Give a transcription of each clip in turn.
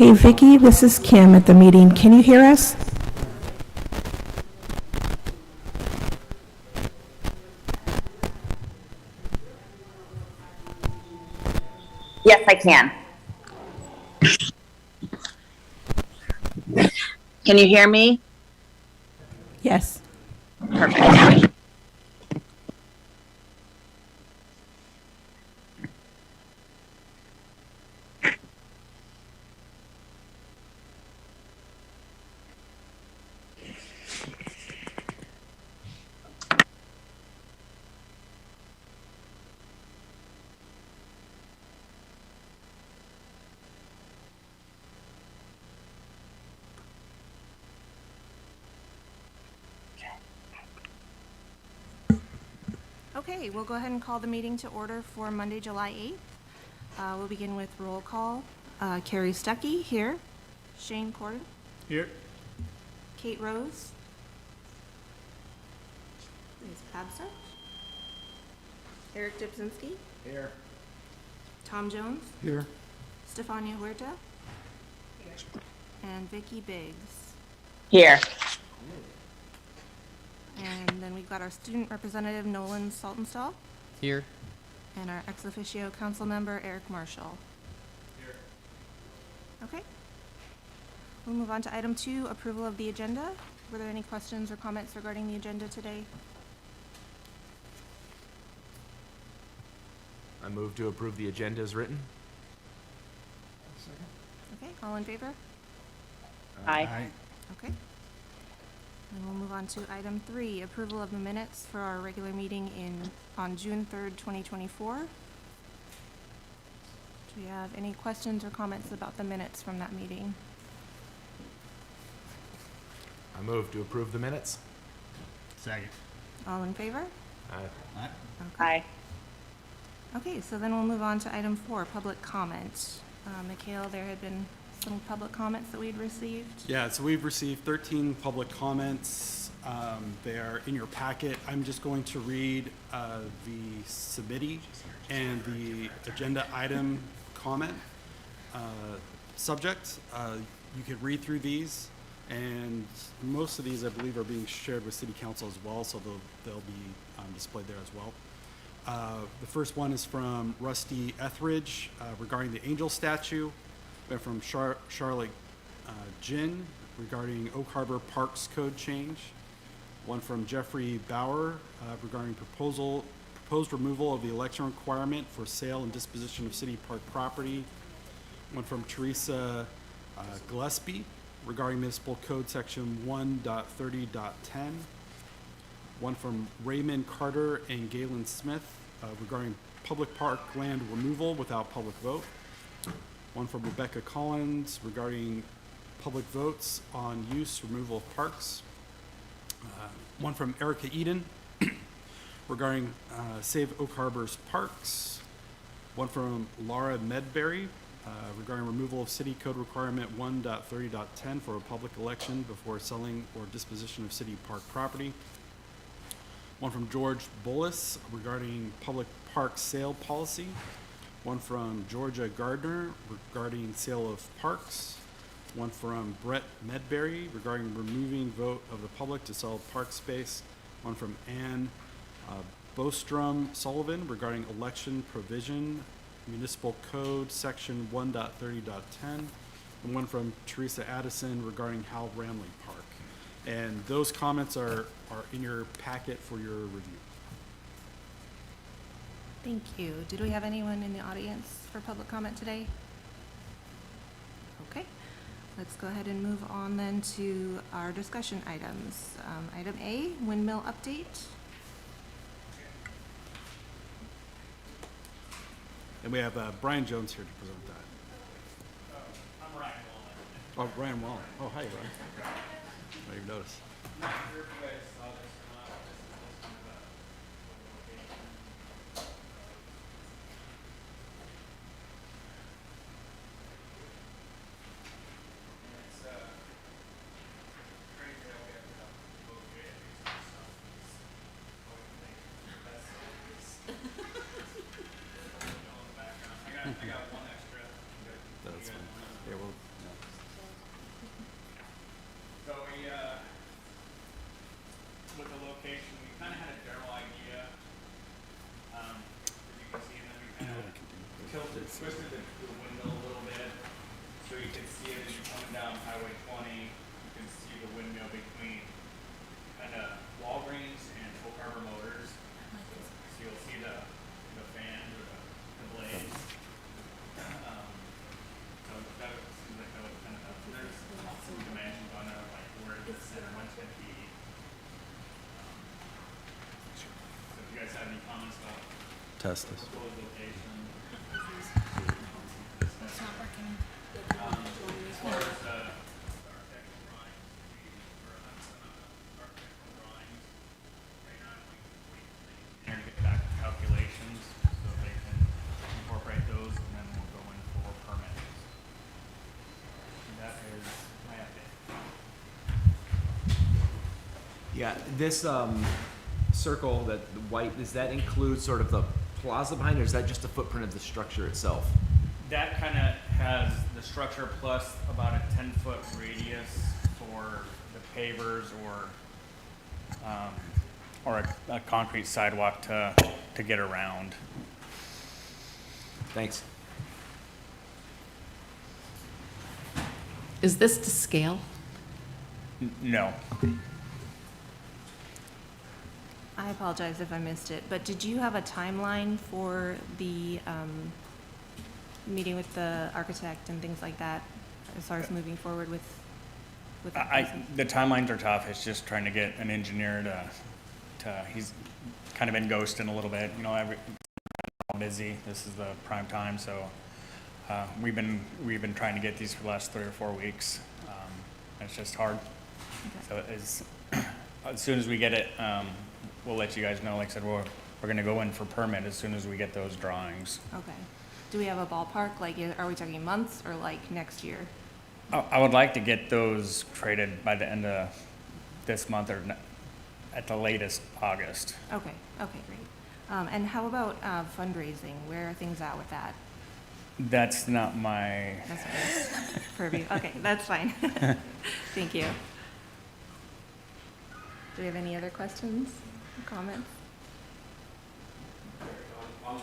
Hey Vicky, this is Kim at the meeting. Can you hear us? Yes, I can. Can you hear me? Yes. Perfect. Okay, we'll go ahead and call the meeting to order for Monday, July 8th. We'll begin with roll call. Carrie Stuckey, here. Shane Corden. Here. Kate Rose. Is absent. Eric Dipzinski. Here. Tom Jones. Here. Stefania Huerta. And Vicky Biggs. Here. And then we've got our student representative, Nolan Saltonstall. Here. And our ex officio council member, Eric Marshall. Here. Okay. We'll move on to item 2, approval of the agenda. Were there any questions or comments regarding the agenda today? I move to approve the agenda as written. Okay, all in favor? Aye. Okay. And we'll move on to item 3, approval of the minutes for our regular meeting on June 3rd, 2024. Do we have any questions or comments about the minutes from that meeting? I move to approve the minutes. Second. All in favor? Aye. Okay. Aye. Okay, so then we'll move on to item 4, public comment. Mikhail, there had been some public comments that we'd received. Yeah, so we've received 13 public comments. They are in your packet. I'm just going to read the submittee and the agenda item comment subject. You could read through these, and most of these, I believe, are being shared with City Council as well, so they'll be displayed there as well. The first one is from Rusty Etheridge regarding the angel statue. Then from Charlotte Ginn regarding Oak Harbor Parks Code change. One from Jeffrey Bauer regarding proposed removal of the election requirement for sale and disposition of city park property. One from Teresa Gillespie regarding municipal code section 1.30.10. One from Raymond Carter and Galen Smith regarding public park land removal without public vote. One from Rebecca Collins regarding public votes on use removal of parks. One from Erica Eden regarding Save Oak Harbor's parks. One from Laura Medberry regarding removal of city code requirement 1.30.10 for a public election before selling or disposition of city park property. One from George Bullis regarding public park sale policy. One from Georgia Gardner regarding sale of parks. One from Brett Medberry regarding removing vote of the public to sell park space. One from Ann Bostrom Sullivan regarding election provision, municipal code section 1.30.10. And one from Teresa Addison regarding Hal Ramley Park. And those comments are in your packet for your review. Thank you. Did we have anyone in the audience for public comment today? Okay, let's go ahead and move on then to our discussion items. Item A, windmill update. And we have Brian Jones here to present that. I'm Ryan Wallen. Oh, Brian Wallen. Oh, hi, Brian. I didn't even notice. That's fine. Yeah, well, yeah. twisted the windmill a little bit, so you can see it as you're coming down Highway 20. You can see the windmill between kind of Walgreens and Oak Harbor Motors. So you'll see the fans or the blades. So that seems like that would kind of help. There's some dimensions on there, like where the center one's going to be. So if you guys have any comments about Test this. proposed location. As far as the architectural drawings, or architectural drawings, right now we to get back calculations so they can incorporate those, and then we'll go in for permits. That is my update. Yeah, this circle, that the white, does that include sort of the plaza behind it, or is that just the footprint of the structure itself? That kind of has the structure plus about a 10-foot radius for the pavers or a concrete sidewalk to get around. Thanks. Is this to scale? No. I apologize if I missed it, but did you have a timeline for the meeting with the architect and things like that, as far as moving forward with that process? The timelines are tough. It's just trying to get an engineer to he's kind of been ghosting a little bit. You know, I'm busy. This is the prime time, so we've been trying to get these for the last 3 or 4 weeks. It's just hard. Okay. So as soon as we get it, we'll let you guys know. Like I said, we're going to go in for permit as soon as we get those drawings. Okay. Do we have a ballpark? Like, are we talking months or like next year? I would like to get those traded by the end of this month or at the latest August. Okay, okay, great. And how about fundraising? Where are things at with that? That's not my, That's fine. Purview. Okay, that's fine. Thank you. Do we have any other questions or comments? My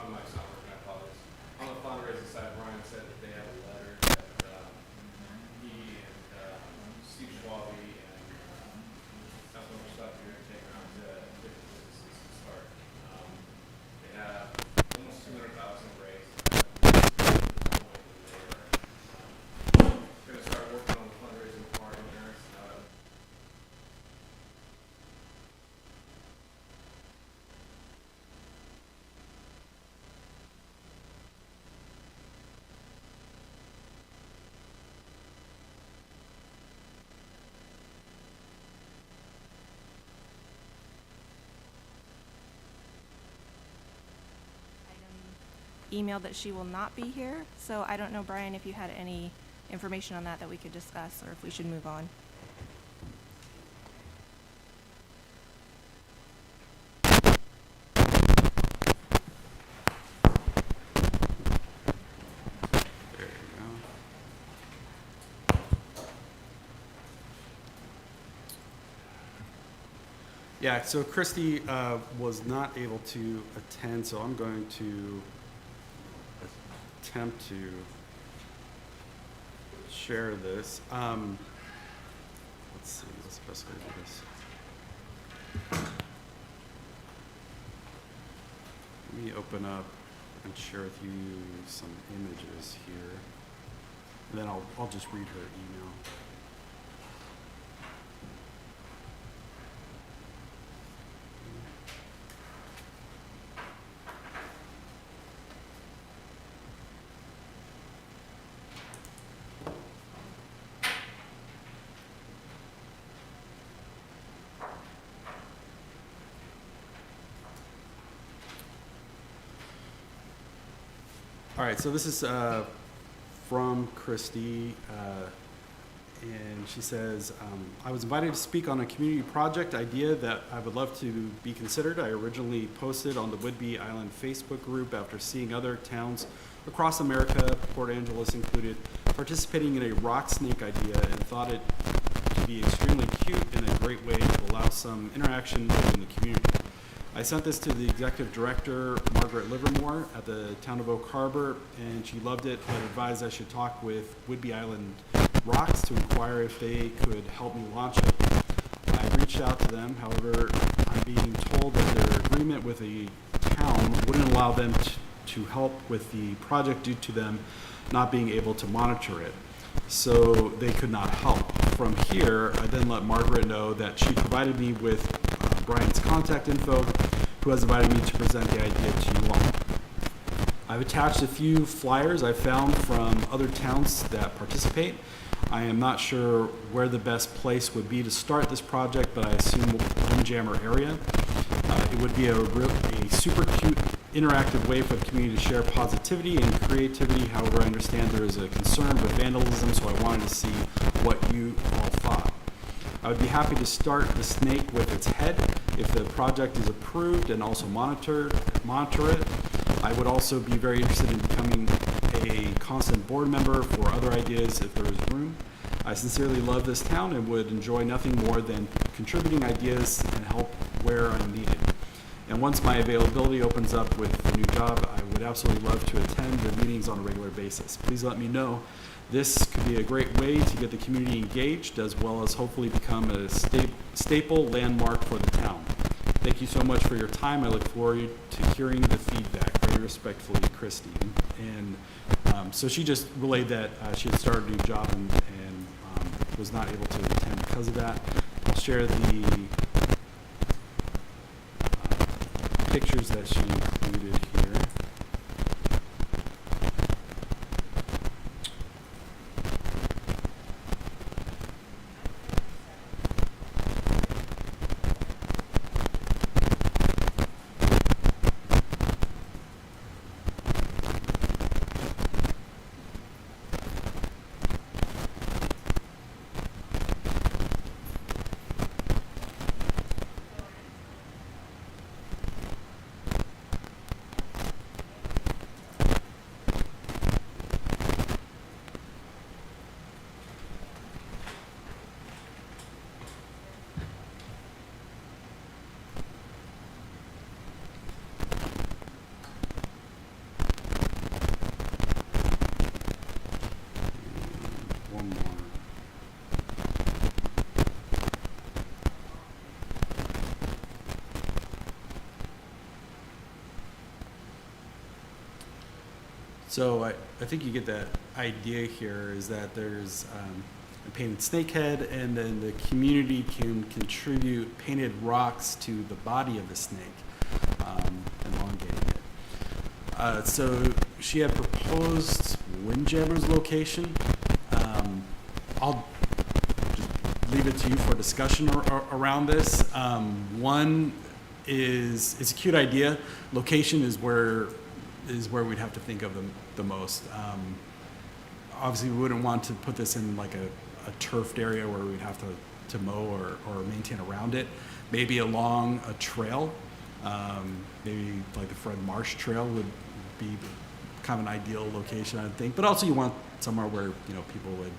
mic's not working, I apologize. On the fundraising side, Ryan said that they have a letter that he and Steve Schwabe and Councilmember Stuff are going to take around to different businesses to start. They have almost 200,000 raised. Going to start working on the fundraising part of there. Emailed that she will not be here, so I don't know, Brian, if you had any information on that that we could discuss, or if we should move on. There you go. Yeah, so Christy was not able to attend, so I'm going to attempt to share this. Let's see, what's the best way to do this? Let me open up and share with you some images here. And then I'll just read her email. All right, so this is from Christy, and she says, I was invited to speak on a community project idea that I would love to be considered. I originally posted on the Whidbey Island Facebook group after seeing other towns across America, Port Angeles included, participating in a rock snake idea, and thought it to be extremely cute and a great way to allow some interaction within the community. I sent this to the executive director, Margaret Livermore, at the town of Oak Harbor, and she loved it, but advised I should talk with Whidbey Island Rocks to inquire if they could help me launch it. I reached out to them, however, I'm being told that their agreement with the town wouldn't allow them to help with the project due to them not being able to monitor it. So they could not help. From here, I then let Margaret know that she provided me with Brian's contact info, who has invited me to present the idea to you all. I've attached a few flyers I found from other towns that participate. I am not sure where the best place would be to start this project, but I assume Windjammer area. It would be a super cute, interactive way for the community to share positivity and creativity. However, I understand there is a concern with vandalism, so I wanted to see what you all thought. I would be happy to start the snake with its head if the project is approved and also monitor it. I would also be very interested in becoming a constant board member for other ideas if there is room. I sincerely love this town and would enjoy nothing more than contributing ideas and help where I'm needed. And once my availability opens up with the new job, I would absolutely love to attend the meetings on a regular basis. Please let me know. This could be a great way to get the community engaged, as well as hopefully become a staple landmark for the town. Thank you so much for your time. I look forward to hearing the feedback. Very respectfully, Christine. And so she just relayed that she had started a new job and was not able to attend because of that. I'll share the pictures that she included here. One more. So I think you get that idea here is that there's a painted snake head, and then the community can contribute painted rocks to the body of the snake, elongating it. So she had proposed Windjammer's location. I'll just leave it to you for discussion around this. One is, it's a cute idea. Location is where we'd have to think of the most. Obviously, we wouldn't want to put this in like a turfed area where we'd have to mow or maintain around it. Maybe along a trail, maybe like the Fred Marsh Trail would be kind of an ideal location, I think. But also you want somewhere where, you know, people would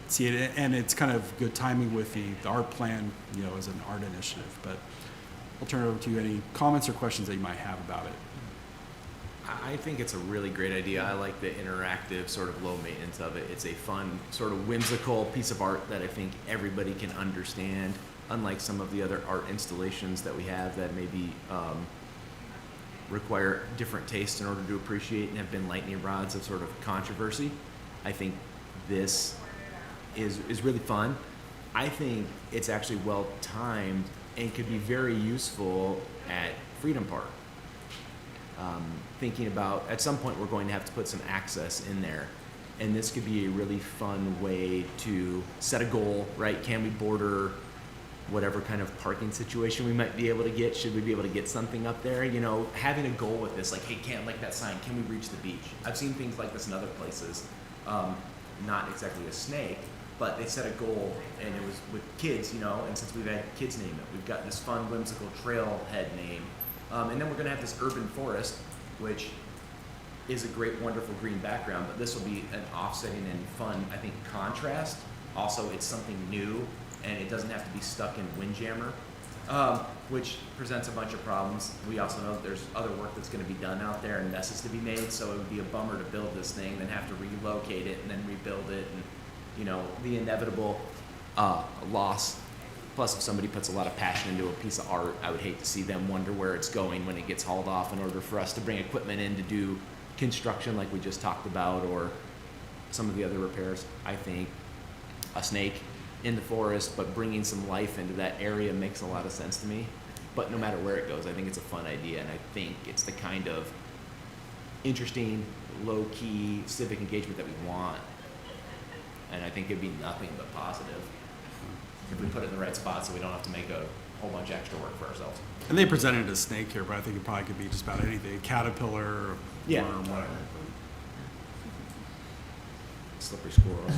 see it, and it's kind of good timing with the art plan, you know, as an art initiative. But I'll turn it over to you. Any comments or questions that you might have about it? I think it's a really great idea. I like the interactive sort of low maintenance of it. It's a fun, sort of whimsical piece of art that I think everybody can understand, unlike some of the other art installations that we have that maybe require different tastes in order to appreciate and have been lightning rods of sort of controversy. I think this is really fun. I think it's actually well timed and could be very useful at Freedom Park. Thinking about, at some point we're going to have to put some access in there, and this could be a really fun way to set a goal, right? Can we border whatever kind of parking situation we might be able to get? Should we be able to get something up there? You know, having a goal with this, like, hey, can't like that sign, can we reach the beach? I've seen things like this in other places, not exactly a snake, but they set a goal, and it was with kids, you know, and since we've had kids name it, we've got this fun, whimsical trailhead name. And then we're gonna have this urban forest, which is a great, wonderful green background, but this will be an offsetting and fun, I think, contrast. Also, it's something new, and it doesn't have to be stuck in Windjammer. which presents a bunch of problems. We also know that there's other work that's going to be done out there and messes to be made, so it would be a bummer to build this thing, then have to relocate it and then rebuild it, and the inevitable loss. Plus, if somebody puts a lot of passion into a piece of art, I would hate to see them wonder where it's going when it gets hauled off in order for us to bring equipment in to do construction like we just talked about, or some of the other repairs. I think a snake in the forest, but bringing some life into that area makes a lot of sense to me. But no matter where it goes, I think it's a fun idea, and I think it's the kind of interesting, low-key civic engagement that we want. And I think it'd be nothing but positive if we put it in the right spot, so we don't have to make a whole bunch of extra work for ourselves. And they presented a snake here, but I think it probably could be just about anything, a caterpillar, Yeah. worm, whatever. Slippery squirrel.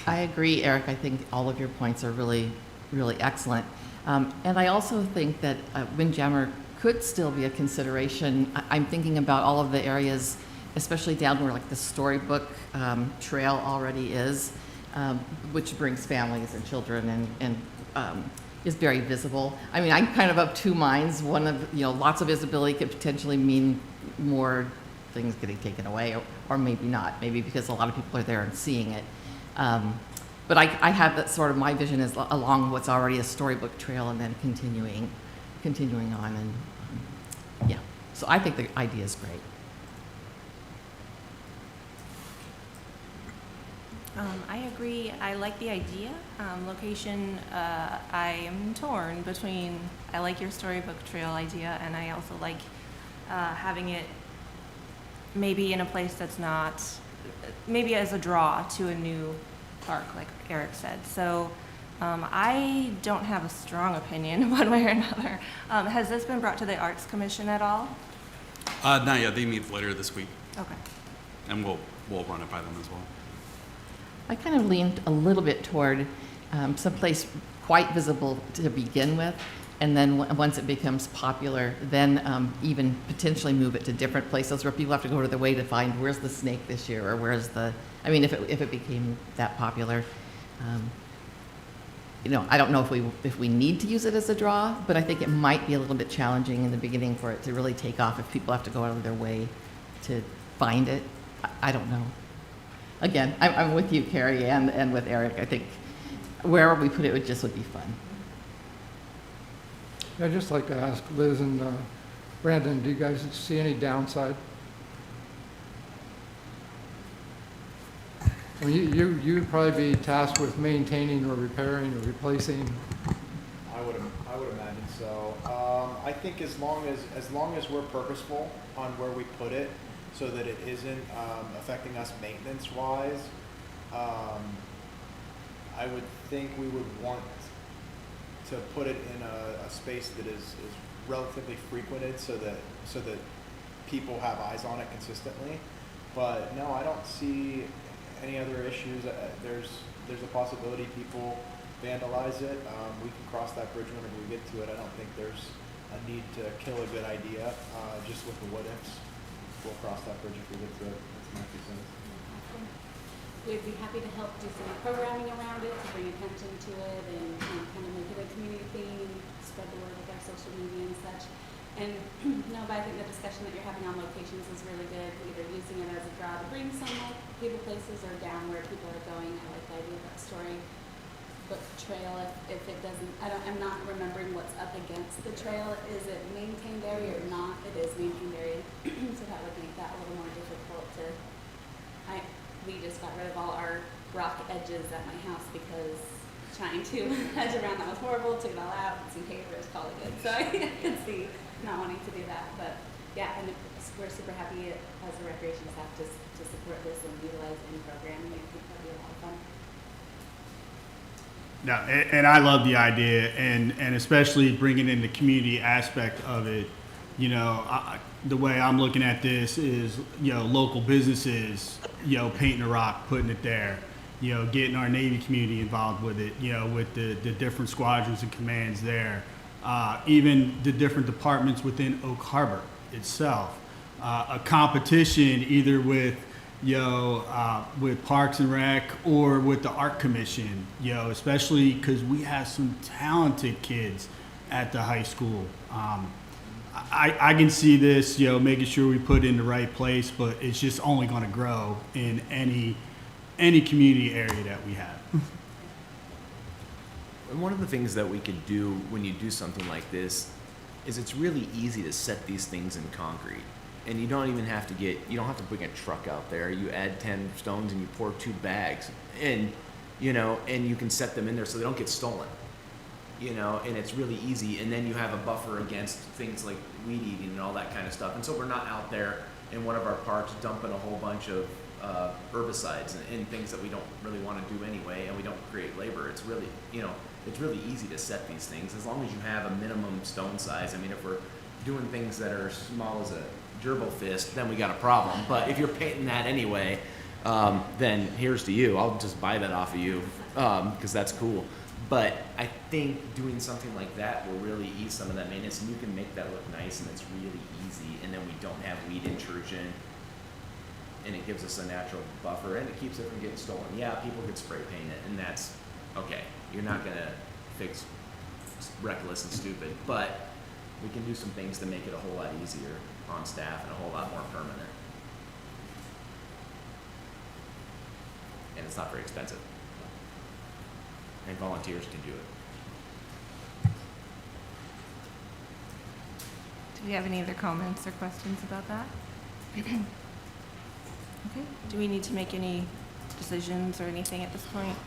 I agree, Eric. I think all of your points are really, really excellent. And I also think that Windjammer could still be a consideration. I'm thinking about all of the areas, especially down where like the Storybook Trail already is, which brings families and children and is very visible. I mean, I'm kind of two minds. One of, lots of visibility could potentially mean more things getting taken away, or maybe not, maybe because a lot of people are there and seeing it. But I have that sort of, my vision is along what's already a Storybook Trail and then continuing on, and yeah. So I think the idea is great. I agree. I like the idea. Location, I am torn between, I like your Storybook Trail idea, and I also like having it maybe in a place that's not, maybe as a draw to a new park, like Eric said. So I don't have a strong opinion one way or another. Has this been brought to the Arts Commission at all? Not yet. They meet later this week, Okay. and we'll run it by them as well. I kind of leaned a little bit toward someplace quite visible to begin with, and then once it becomes popular, then even potentially move it to different places where people have to go to their way to find where's the snake this year, or where's the, I mean, if it became that popular. I don't know if we need to use it as a draw, but I think it might be a little bit challenging in the beginning for it to really take off if people have to go out of their way to find it. I don't know. Again, I'm with you, Carrie, and with Eric. I think wherever we put it would be fun. I'd just like to ask Liz and Brandon, do you guys see any downside? I mean, you'd probably be tasked with maintaining or repairing or replacing. I would imagine so. I think as long as we're purposeful on where we put it, so that it isn't affecting us maintenance-wise, I would think we would want to put it in a space that is relatively frequented, so that people have eyes on it consistently. But no, I don't see any other issues. There's a possibility people vandalize it. We can cross that bridge whenever we get to it. I don't think there's a need to kill a good idea, just with the what ifs. We'll cross that bridge if we get to it. That's my 2 cents. We'd be happy to help do some programming around it, to bring attention to it, and kind of make it a community thing, and spread the word with our social media and such. And no, but I think the discussion that you're having on locations is really good, either using it as a draw to bring some people places, or down where people are going. I like the idea of that Storybook Trail. If it doesn't, I'm not remembering what's up against the trail. Is it maintained area or not? It is maintained area, so that would make that a little more difficult to. We just got rid of all our rock edges at my house because trying to hedge around that was horrible. Took it all out, some papers, called it good. So I can see not wanting to do that, but yeah, and we're super happy as a recreation staff to support this and utilize any programming. I think that'd be a lot of fun. No, and I love the idea, and especially bringing in the community aspect of it. The way I'm looking at this is, local businesses, painting a rock, putting it there, getting our Navy community involved with it, with the different squadrons and commands there, even the different departments within Oak Harbor itself. A competition either with, with Parks and Rec or with the Art Commission, especially because we have some talented kids at the high school. I can see this, making sure we put it in the right place, but it's just only going to grow in any community area that we have. And one of the things that we could do when you do something like this is it's really easy to set these things in concrete. And you don't even have to you don't have to bring a truck out there. You add 10 stones and you pour 2 bags. And, and you can set them in there so they don't get stolen. And it's really easy. And then you have a buffer against things like weed eating and all that kind of stuff. And so we're not out there in one of our parks dumping a whole bunch of herbicides and things that we don't really want to do anyway, and we don't create labor. It's really, it's really easy to set these things as long as you have a minimum stone size. I mean, if we're doing things that are small as a gerbil fist, then we got a problem. But if you're painting that anyway, then here's to you. I'll just buy that off of you because that's cool. But I think doing something like that will really ease some of that maintenance, and you can make that look nice, and it's really easy. And then we don't have weed intrusion, and it gives us a natural buffer, and it keeps it from getting stolen. Yeah, people could spray paint it, and that's okay. You're not gonna fix reckless and stupid, but we can do some things to make it a whole lot easier on staff and a whole lot more permanent. And it's not very expensive. And volunteers can do it. Do we have any other comments or questions about that? Okay. Do we need to make any decisions or anything at this point?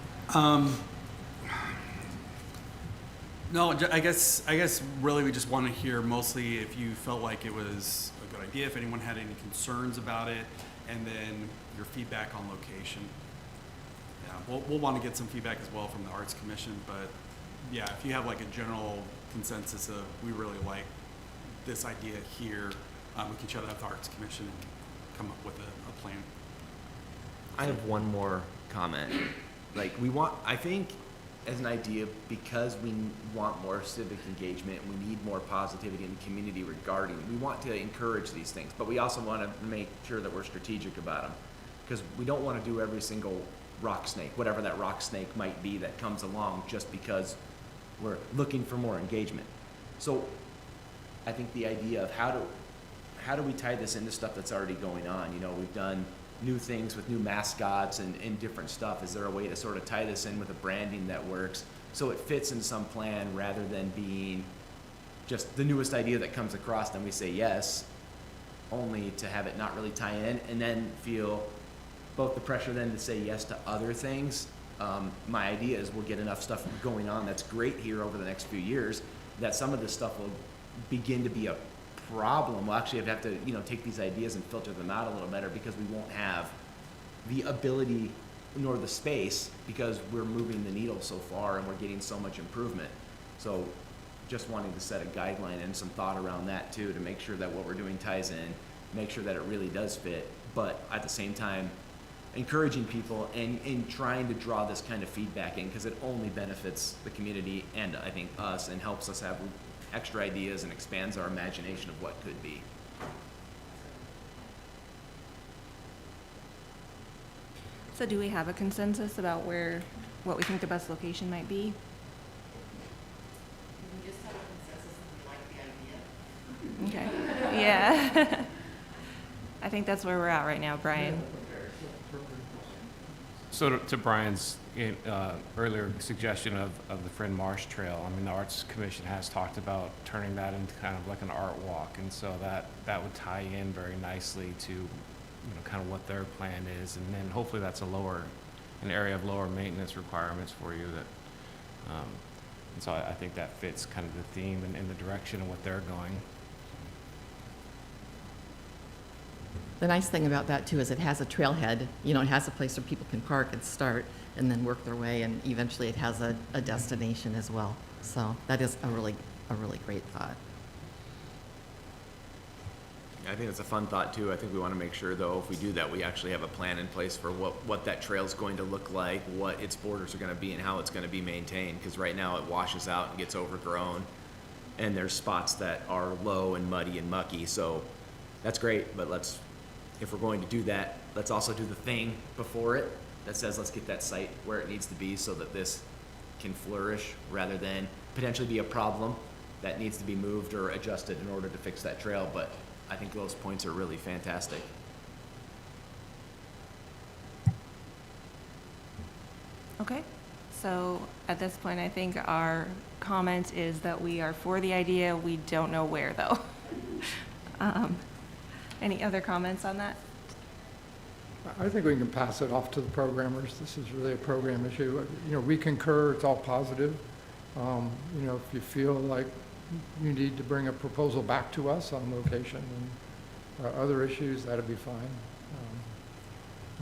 No, I guess really we just want to hear mostly if you felt like it was a good idea, if anyone had any concerns about it, and then your feedback on location. Yeah, we'll want to get some feedback as well from the Arts Commission, but yeah, if you have like a general consensus of we really like this idea here, we can share that with the Arts Commission and come up with a plan. I have one more comment. I think as an idea, because we want more civic engagement, we need more positivity in the community we want to encourage these things, but we also want to make sure that we're strategic about them, because we don't want to do every single rock snake, whatever that rock snake might be that comes along, just because we're looking for more engagement. So I think the idea of how do we tie this into stuff that's already going on? We've done new things with new mascots and different stuff. Is there a way to sort of tie this in with a branding that works so it fits in some plan rather than being just the newest idea that comes across, then we say yes, only to have it not really tie in, and then feel both the pressure then to say yes to other things. My idea is we'll get enough stuff going on that's great here over the next few years that some of this stuff will begin to be a problem. We'll actually have to, take these ideas and filter them out a little better, because we won't have the ability nor the space, because we're moving the needle so far and we're getting so much improvement. So just wanting to set a guideline and some thought around that too, to make sure that what we're doing ties in, make sure that it really does fit, but at the same time encouraging people and trying to draw this kind of feedback in, because it only benefits the community and I think us, and helps us have extra ideas and expands our imagination of what could be. So do we have a consensus about what we think the best location might be? We just have a consensus and we like the idea. Okay, yeah. I think that's where we're at right now, Brian. So to Brian's earlier suggestion of the Friend Marsh Trail, I mean, the Arts Commission has talked about turning that into kind of like an art walk, and so that would tie in very nicely to, kind of what their plan is, and then hopefully that's an area of lower maintenance requirements for you that, and so I think that fits kind of the theme and the direction of what they're going. The nice thing about that too is it has a trailhead, it has a place where people can park and start and then work their way, and eventually it has a destination as well. So that is a really great thought. I think it's a fun thought too. I think we want to make sure though, if we do that, we actually have a plan in place for what that trail is going to look like, what its borders are going to be, and how it's going to be maintained. Because right now it washes out and gets overgrown, and there's spots that are low and muddy and mucky. So that's great, but let's if we're going to do that, let's also do the thing before it that says, let's get that site where it needs to be so that this can flourish, rather than potentially be a problem that needs to be moved or adjusted in order to fix that trail. But I think those points are really fantastic. Okay, so at this point, I think our comment is that we are for the idea, we don't know where, though. Any other comments on that? I think we can pass it off to the programmers. This is really a program issue. You know, we concur, it's all positive. You know, if you feel like you need to bring a proposal back to us on location and other issues, that'd be fine.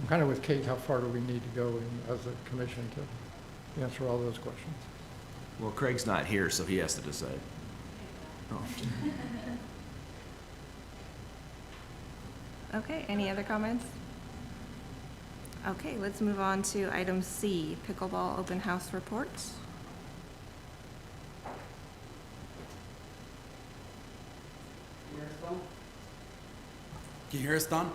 I'm kind of with Kate, how far do we need to go as a commission to answer all those questions? Well, Craig's not here, so he has to decide. Oh. Okay, any other comments? Okay, let's move on to item C, pickleball open house reports. Can you hear us, Don?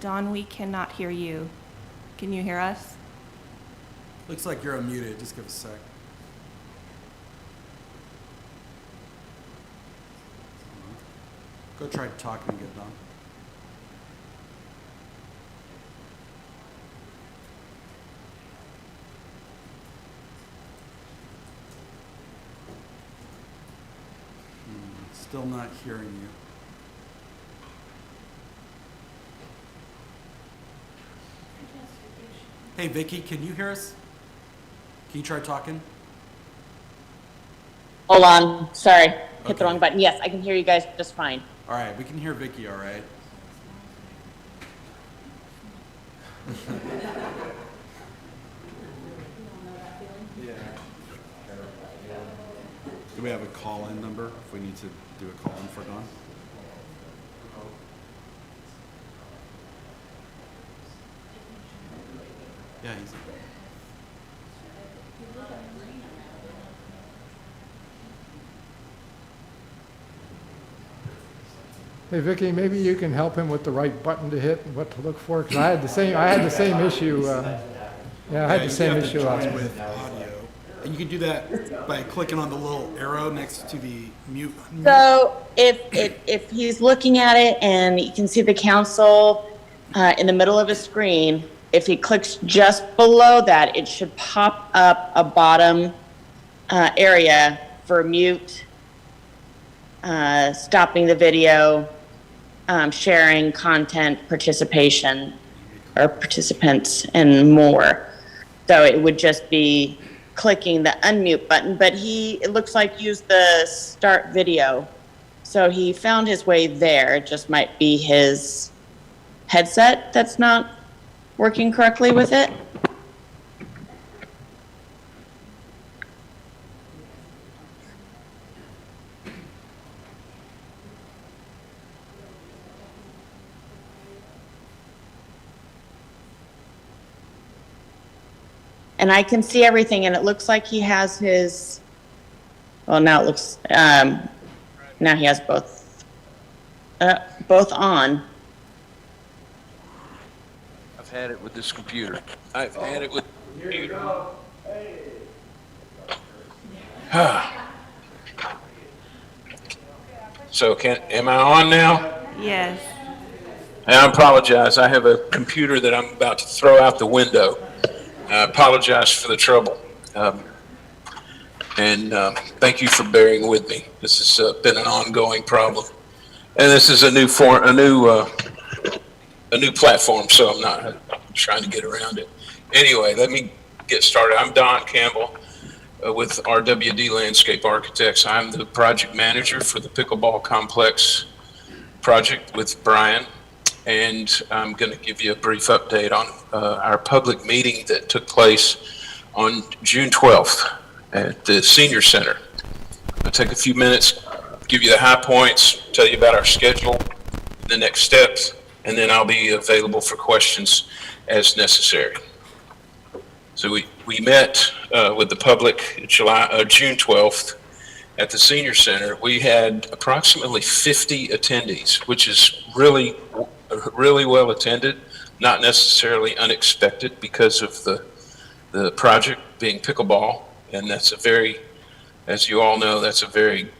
Dawn, we cannot hear you. Can you hear us? Looks like you're unmuted. Just give us a sec. Go try talking and get done. Still not hearing you. Hey, Vicky, can you hear us? Can you try talking? Hold on. Sorry. Hit Okay. the wrong button. Yes, I can hear you guys just fine. All right, we can hear Vicky all right. Do we have a call-in number if we need to do a call-in for Don? Yeah, he's. Hey, Vicki, maybe you can help him with the right button to hit and what to look for, because I had the same issue. Yeah, I had the same issue last week. With audio, and you can do that by clicking on the little arrow next to the mute. So if he's looking at it and you can see the council in the middle of his screen, if he clicks just below that, it should pop up a bottom area for mute, stopping the video, sharing content, participation, or participants, and more. So it would just be clicking the unmute button, but it looks like used the start video. So he found his way there. It just might be his headset that's not working correctly with it. And I can see everything, and it looks like he has his, well, now it looks, now he has both on. I've had it with this computer. I've had it with the computer. So am I on now? Yes. I apologize. I have a computer that I'm about to throw out the window. I apologize for the trouble. Thank you for bearing with me. This has been an ongoing problem. And this is a new platform, so I'm trying to get around it. Anyway, let me get started. I'm Don Campbell with RWD Landscape Architects. I'm the project manager for the Pickleball Complex project with Brian. And I'm going to give you a brief update on our public meeting that took place on June 12th at the Senior Center. I'll take a few minutes, give you the high points, tell you about our schedule, the next steps, and then I'll be available for questions as necessary. So we met with the public June 12th at the senior center, we had approximately 50 attendees, which is really well attended, not necessarily unexpected because of the project being pickleball. And that's a very, as you all know, that's a very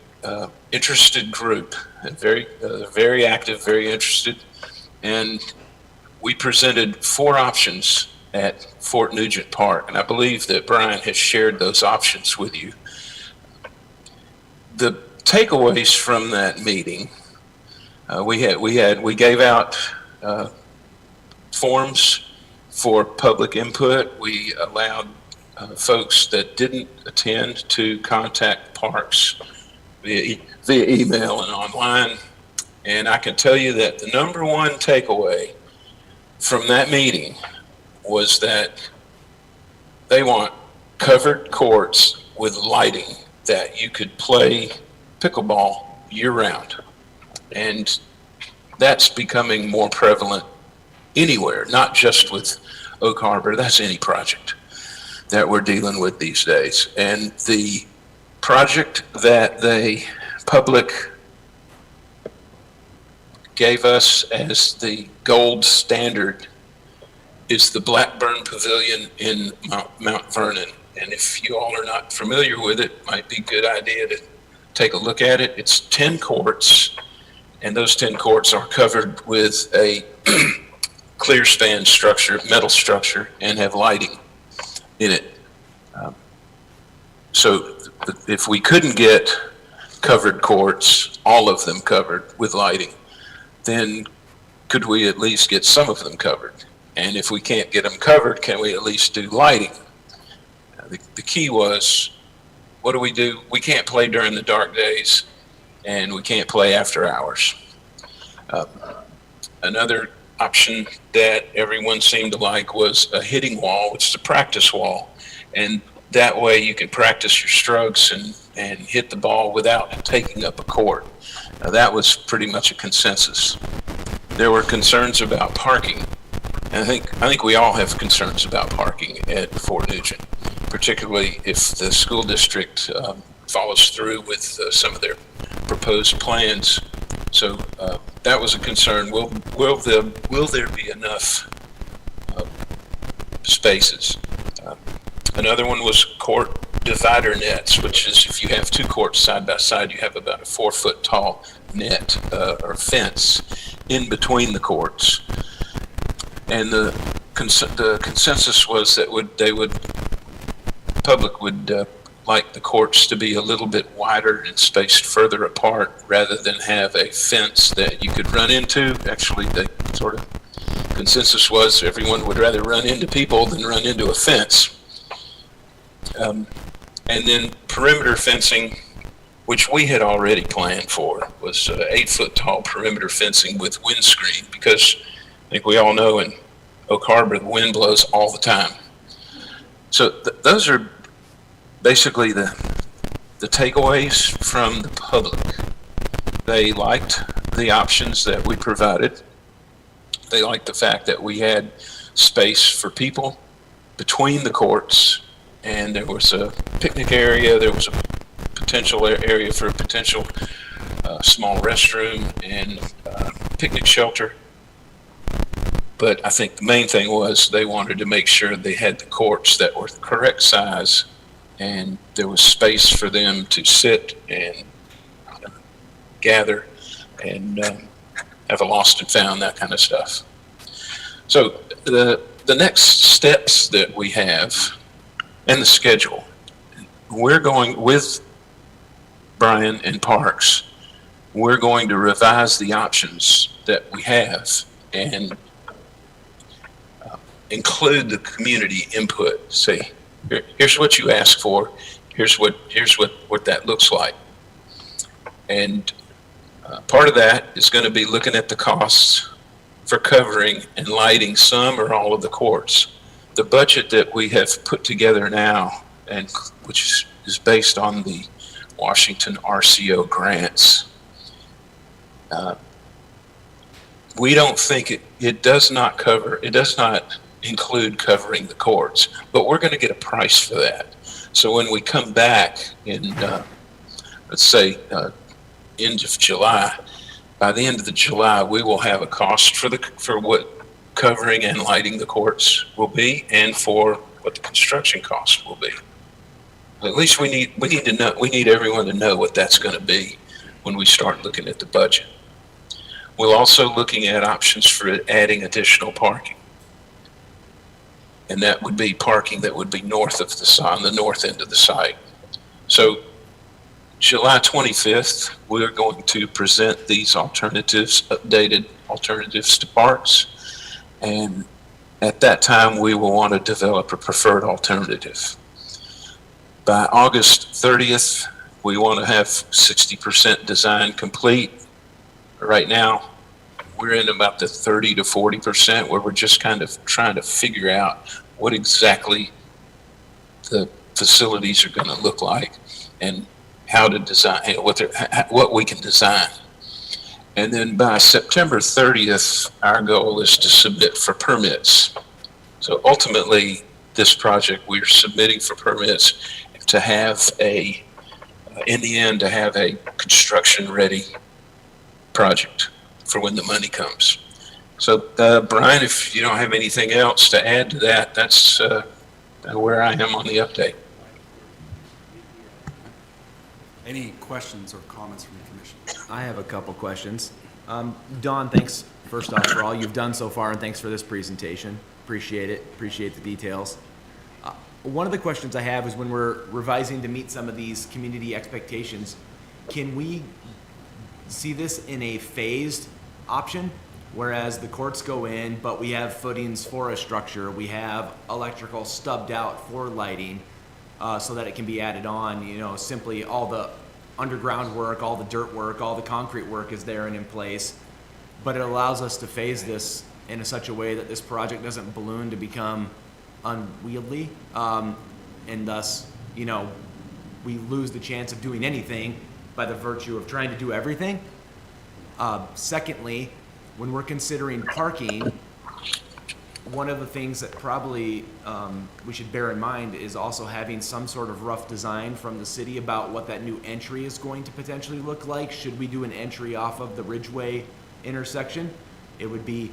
interested group, and very active, very interested. And we presented 4 options at Fort Nugent Park, and I believe that Brian has shared those options with you. The takeaways from that meeting, we gave out forms for public input. We allowed folks that didn't attend to contact parks via email and online. And I can tell you that the number one takeaway from that meeting was that they want covered courts with lighting that you could play pickleball year-round. And that's becoming more prevalent anywhere, not just with Oak Harbor. That's any project that we're dealing with these days. And the project that public gave us as the gold standard is the Blackburn Pavilion in Mount Vernon. And if you all are not familiar with it, it might be a good idea to take a look at it. It's 10 courts, and those 10 courts are covered with a clear span structure, metal structure, and have lighting in it. So if we couldn't get covered courts, all of them covered with lighting, then could we at least get some of them covered? And if we can't get them covered, can we at least do lighting? The key was, what do? We can't play during the dark days, and we can't play after hours. Another option that everyone seemed to like was a hitting wall, which is a practice wall. And that way you can practice your strokes and hit the ball without taking up a court. Now, that was pretty much a consensus. There were concerns about parking. And I think we all have concerns about parking at Fort Nugent, particularly if the school district follows through with some of their proposed plans. So that was a concern. Will there be enough spaces? Another one was court divider nets, which is if you have 2 courts side by side, you have about a 4-foot tall net or fence in between the courts. And the consensus was that public would like the courts to be a little bit wider and spaced further apart rather than have a fence that you could run into. Actually, the sort of consensus was everyone would rather run into people than run into a fence. And then perimeter fencing, which we had already planned for, was 8-foot tall perimeter fencing with windscreen, because I think we all know in Oak Harbor the wind blows all the time. So those are basically the takeaways from the public. They liked the options that we provided. They liked the fact that we had space for people between the courts, and there was a picnic area, there was a potential area for a potential small restroom and picnic shelter. But I think the main thing was they wanted to make sure they had the courts that were the correct size and there was space for them to sit and gather and have a lost and found, that kind of stuff. So the next steps that we have and the schedule, we're going with Brian and Parks, we're going to revise the options that we have and include the community input. Say, here's what you asked for, here's what that looks like. And part of that is going to be looking at the costs for covering and lighting some or all of the courts. The budget that we have put together now, and which is based on the Washington RCO grants, we don't think it does not include covering the courts, but we're going to get a price for that. So when we come back in let's say, end of July. By the end of the July, we will have a cost for what covering and lighting the courts will be, and for what the construction cost will be. At least we need everyone to know what that's going to be when we start looking at the budget. We're also looking at options for adding additional parking. And that would be parking that would be north of on the north end of the site. So July 25th, we're going to present these alternatives, updated alternatives to parks. And at that time, we will want to develop a preferred alternative. By August 30th, we want to have 60% design complete. Right now, we're in about the 30 to 40% where we're just kind of trying to figure out what exactly the facilities are going to look like and how to design, what we can design. And then by September 30th, our goal is to submit for permits. So ultimately, this project, we're submitting for permits to have in the end, to have a construction-ready project for when the money comes. So, Brian, if you don't have anything else to add to that, that's where I am on the update. Any questions or comments from the commission? I have a couple questions. Dawn, thanks first off for all you've done so far, and thanks for this presentation. Appreciate it. Appreciate the details. One of the questions I have is when we're revising to meet some of these community expectations, can we see this in a phased option? Whereas the courts go in, but we have footings for a structure, we have electrical stubbed out for lighting, so that it can be added on, simply all the underground work, all the dirt work, all the concrete work is there and in place. But it allows us to phase this in such a way that this project doesn't balloon to become unwieldy, and thus, we lose the chance of doing anything by the virtue of trying to do everything. Secondly, when we're considering parking, one of the things that probably we should bear in mind is also having some sort of rough design from the city about what that new entry is going to potentially look like. Should we do an entry off of the Ridgeway intersection? It would be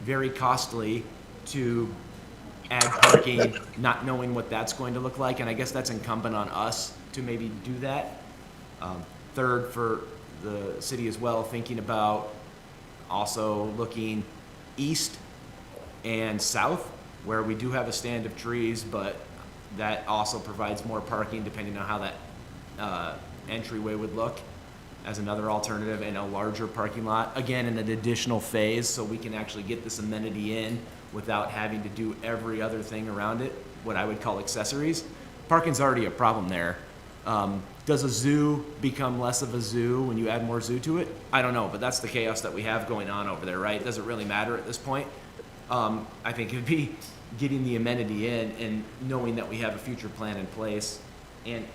very costly to add parking, not knowing what that's going to look like, and I guess that's incumbent on us to maybe do that. Third, for the city as well, thinking about also looking east and south, where we do have a stand of trees, but that also provides more parking depending on how that entryway would look as another alternative, and a larger parking lot, again, in an additional phase, so we can actually get this amenity in without having to do every other thing around it, what I would call accessories. Parking's already a problem there. Does a zoo become less of a zoo when you add more zoo to it? I don't know, but that's the chaos that we have going on over there, right? It doesn't really matter at this point. I think it'd be getting the amenity in and knowing that we have a future plan in place. And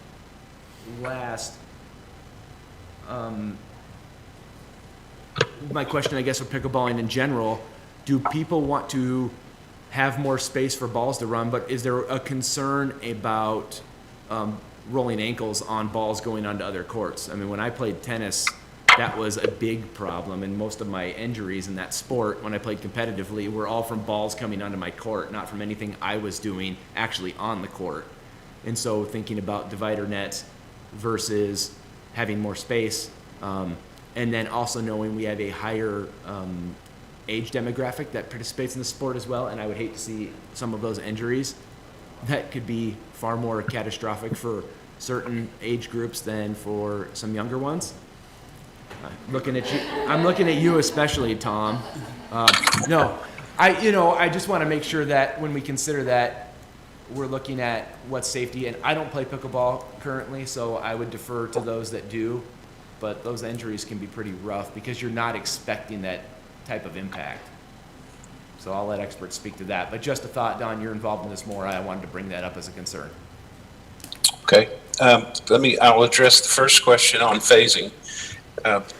last, my question, I guess, for pickleballing in general, do people want to have more space for balls to run, but is there a concern about rolling ankles on balls going onto other courts? I mean, when I played tennis, that was a big problem, and most of my injuries in that sport when I played competitively were all from balls coming onto my court, not from anything I was doing actually on the court. And so thinking about divider nets versus having more space, and then also knowing we have a higher age demographic that participates in the sport as well, and I would hate to see some of those injuries that could be far more catastrophic for certain age groups than for some younger ones. I'm looking at you especially, Tom. No, I just want to make sure that when we consider that, we're looking at what's safety, and I don't play pickleball currently, so I would defer to those that do, but those injuries can be pretty rough because you're not expecting that type of impact. So I'll let experts speak to that, but just a thought, Don, you're involved in this more, I wanted to bring that up as a concern. Okay, I'll address the first question on phasing.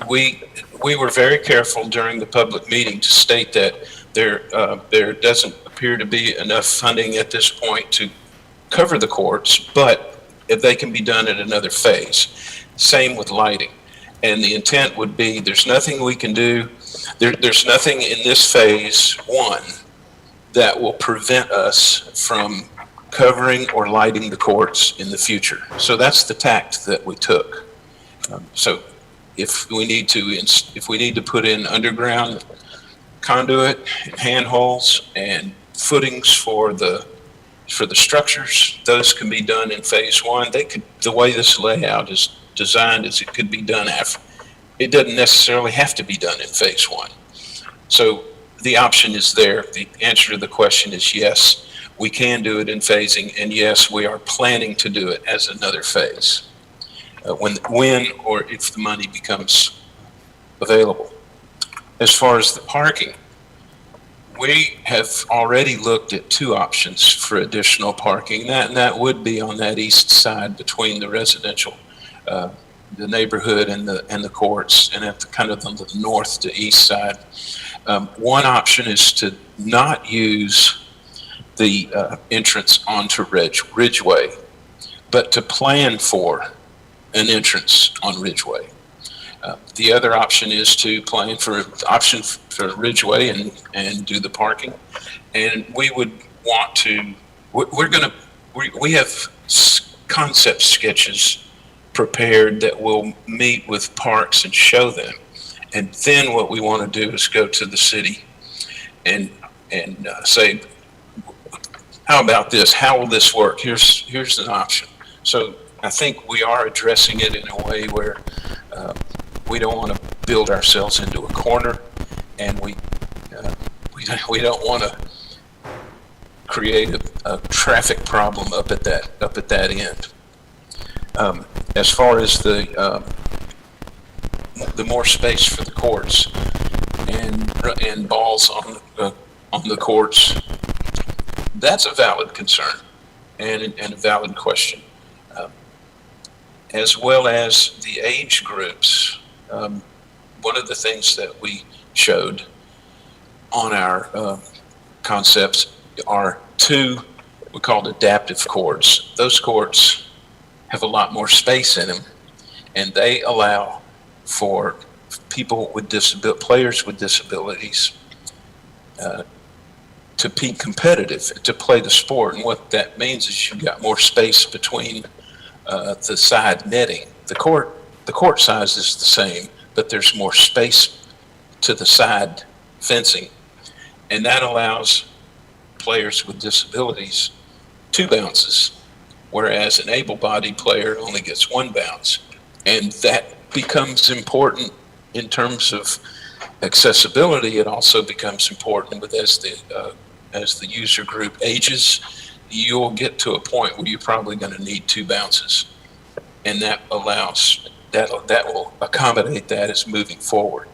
We were very careful during the public meeting to state that there doesn't appear to be enough funding at this point to cover the courts, but if they can be done at another phase. Same with lighting. And the intent would be, there's nothing we can do, there's nothing in this phase one that will prevent us from covering or lighting the courts in the future. So that's the tact that we took. So if we need to put in underground conduit, handholds, and footings for the structures, those can be done in phase one. The way this layout is designed is it could be done after. It doesn't necessarily have to be done in phase one. So the option is there. The answer to the question is yes, we can do it in phasing, and yes, we are planning to do it as another phase when or if the money becomes available. As far as the parking, we have already looked at 2 options for additional parking. That would be on that east side between the residential, the neighborhood and the courts, and at the north to east side. One option is to not use the entrance onto Ridgeway, but to plan for an entrance on Ridgeway. The other option is to plan for option for Ridgeway and do the parking. And we would want to, we have concept sketches prepared that we'll meet with parks and show them. And then what we want to do is go to the city and say, how about this? How will this work? Here's an option. So I think we are addressing it in a way where we don't want to build ourselves into a corner, and we don't want to create a traffic problem up at that end. As far as the more space for the courts and balls on the courts, that's a valid concern and a valid question. As well as the age groups. One of the things that we showed on our concepts are 2, we called adaptive courts. Those courts have a lot more space in them, and they allow for people with players with disabilities to be competitive, to play the sport. And what that means is you've got more space between the side netting. The court size is the same, but there's more space to the side fencing. And that allows players with disabilities 2 bounces, whereas an able-bodied player only gets 1 bounce. And that becomes important in terms of accessibility. It also becomes important as the user group ages. You'll get to a point where you're probably going to need 2 bounces. And that will accommodate that as moving forward.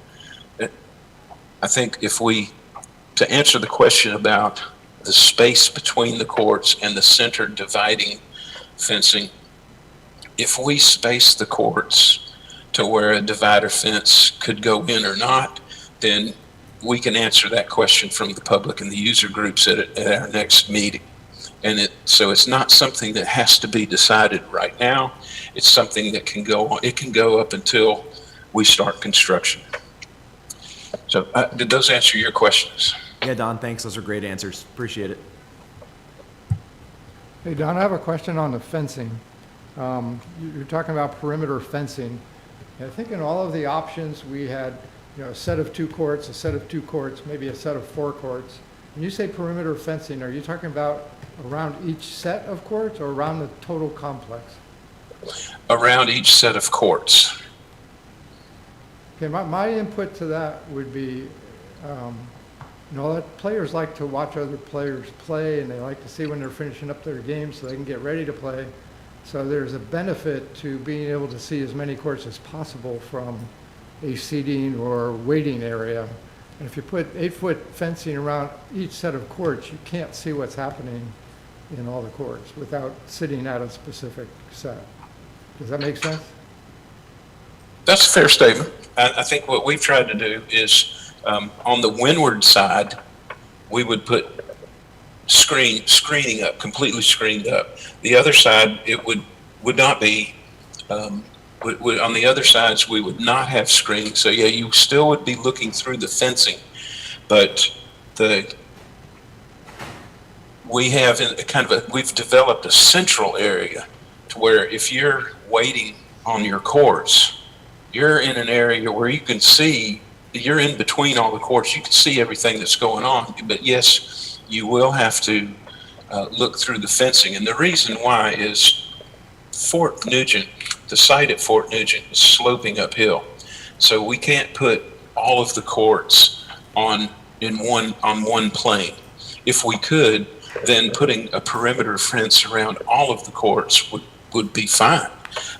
I think to answer the question about the space between the courts and the center dividing fencing, if we space the courts to where a divider fence could go in or not, then we can answer that question from the public and the user groups at our next meeting. And so it's not something that has to be decided right now. It's something that can go on. It can go up until we start construction. So did those answer your questions? Yeah, Don, thanks. Those are great answers. Appreciate it. Hey, Don, I have a question on the fencing. You're talking about perimeter fencing. I think in all of the options, we had, a set of 2 courts, a set of 2 courts, maybe a set of 4 courts. When you say perimeter fencing, are you talking about around each set of courts or around the total complex? Around each set of courts. Okay, my input to that would be, that players like to watch other players play, and they like to see when they're finishing up their game so they can get ready to play. So there's a benefit to being able to see as many courts as possible from a seating or waiting area. And if you put 8-foot fencing around each set of courts, you can't see what's happening in all the courts without sitting at a specific set. Does that make sense? That's a fair statement. I think what we've tried to do is on the windward side, we would put screening up, completely screened up. The other side, would not be, on the other sides, we would not have screening. So yeah, you still would be looking through the fencing, but we have we've developed a central area to where if you're waiting on your courts, you're in an area where you can see, you're in between all the courts, you can see everything that's going on. But yes, you will have to look through the fencing. And the reason why is Fort Nugent, the site at Fort Nugent is sloping uphill. So we can't put all of the courts on one plane. If we could, then putting a perimeter fence around all of the courts would be fine.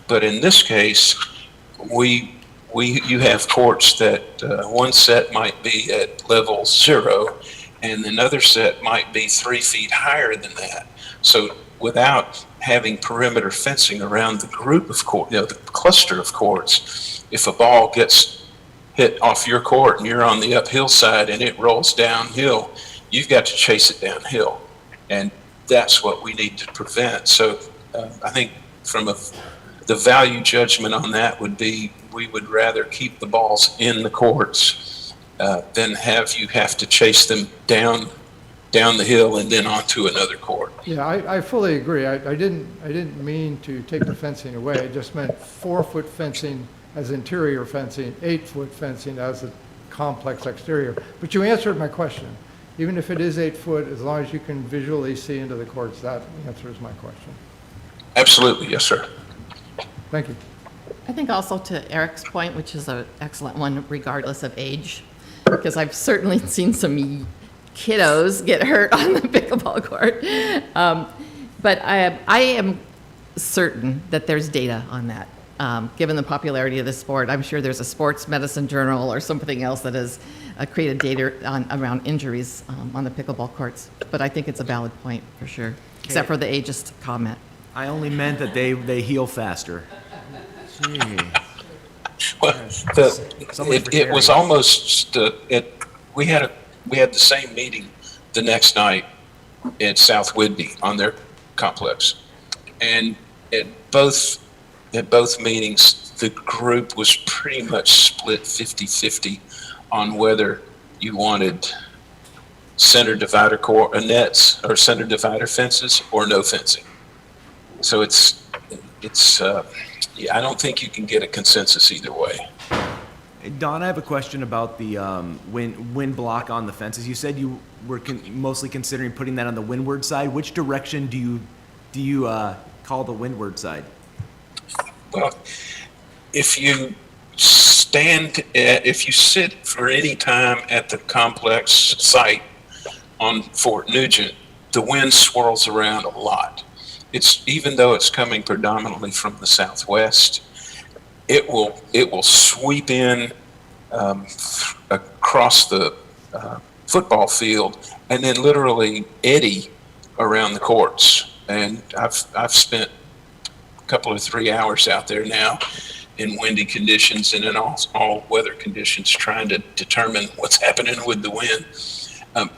But in this case, you have courts that one set might be at level 0 and another set might be 3 feet higher than that. So without having perimeter fencing around the group of courts, the cluster of courts, if a ball gets hit off your court and you're on the uphill side and it rolls downhill, you've got to chase it downhill. And that's what we need to prevent. So I think the value judgment on that would be, we would rather keep the balls in the courts than have to chase them down the hill and then onto another court. Yeah, I fully agree. I didn't mean to take the fencing away. I just meant 4-foot fencing as interior fencing, 8-foot fencing as a complex exterior. But you answered my question. Even if it is 8 foot, as long as you can visually see into the courts, that answers my question. Absolutely, yes, sir. Thank you. I think also to Eric's point, which is an excellent one regardless of age, because I've certainly seen some kiddos get hurt on the pickleball court. But I am certain that there's data on that. Given the popularity of the sport, I'm sure there's a sports medicine journal or something else that has created data around injuries on the pickleball courts. But I think it's a valid point for sure, except for the ageist comment. I only meant that they heal faster. Gee. Well, it was almost we had the same meeting the next night at South Whidbey on their complex, and at both meetings the group was pretty much split 50-50 on whether you wanted center divider nets or center divider fences or no fencing. So it's I don't think you can get a consensus either way. Don, I have a question about the wind block on the fences. You said you were mostly considering putting that on the windward side. Which direction do you call the windward side? Well, if you sit for any time at the complex site on Fort Nugent, the wind swirls around a lot. Even though it's coming predominantly from the southwest, it will sweep in across the football field and then literally eddy around the courts. And I've spent a couple of 3 hours out there now in windy conditions and in all weather conditions trying to determine what's happening with the wind.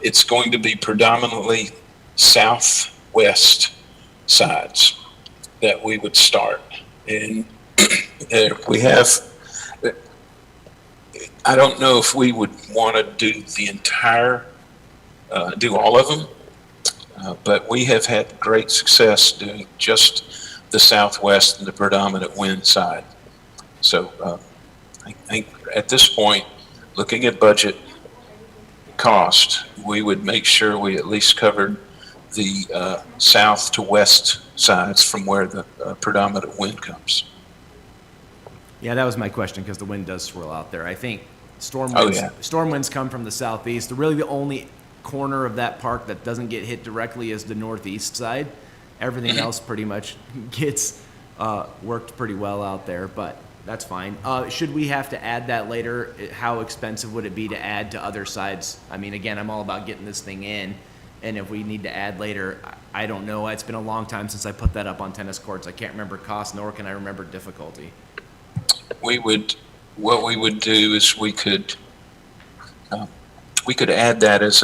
It's going to be predominantly southwest sides that we would start. And we have, I don't know if we would want to do the entire, do all of them, but we have had great success doing just the southwest and the predominant wind side. So I think at this point, looking at budget cost, we would make sure we at least covered the south to west sides from where the predominant wind comes. Yeah, that was my question because the wind does swirl out there. I think storm winds come from the southeast. Really the only corner of that park that doesn't get hit directly is the northeast side. Everything else pretty much gets worked pretty well out there, but that's fine. Should we have to add that later? How expensive would it be to add to other sides? I mean, again, I'm all about getting this thing in, and if we need to add later, I don't know. It's been a long time since I put that up on tennis courts. I can't remember cost, nor can I remember difficulty. What we would do is we could add that as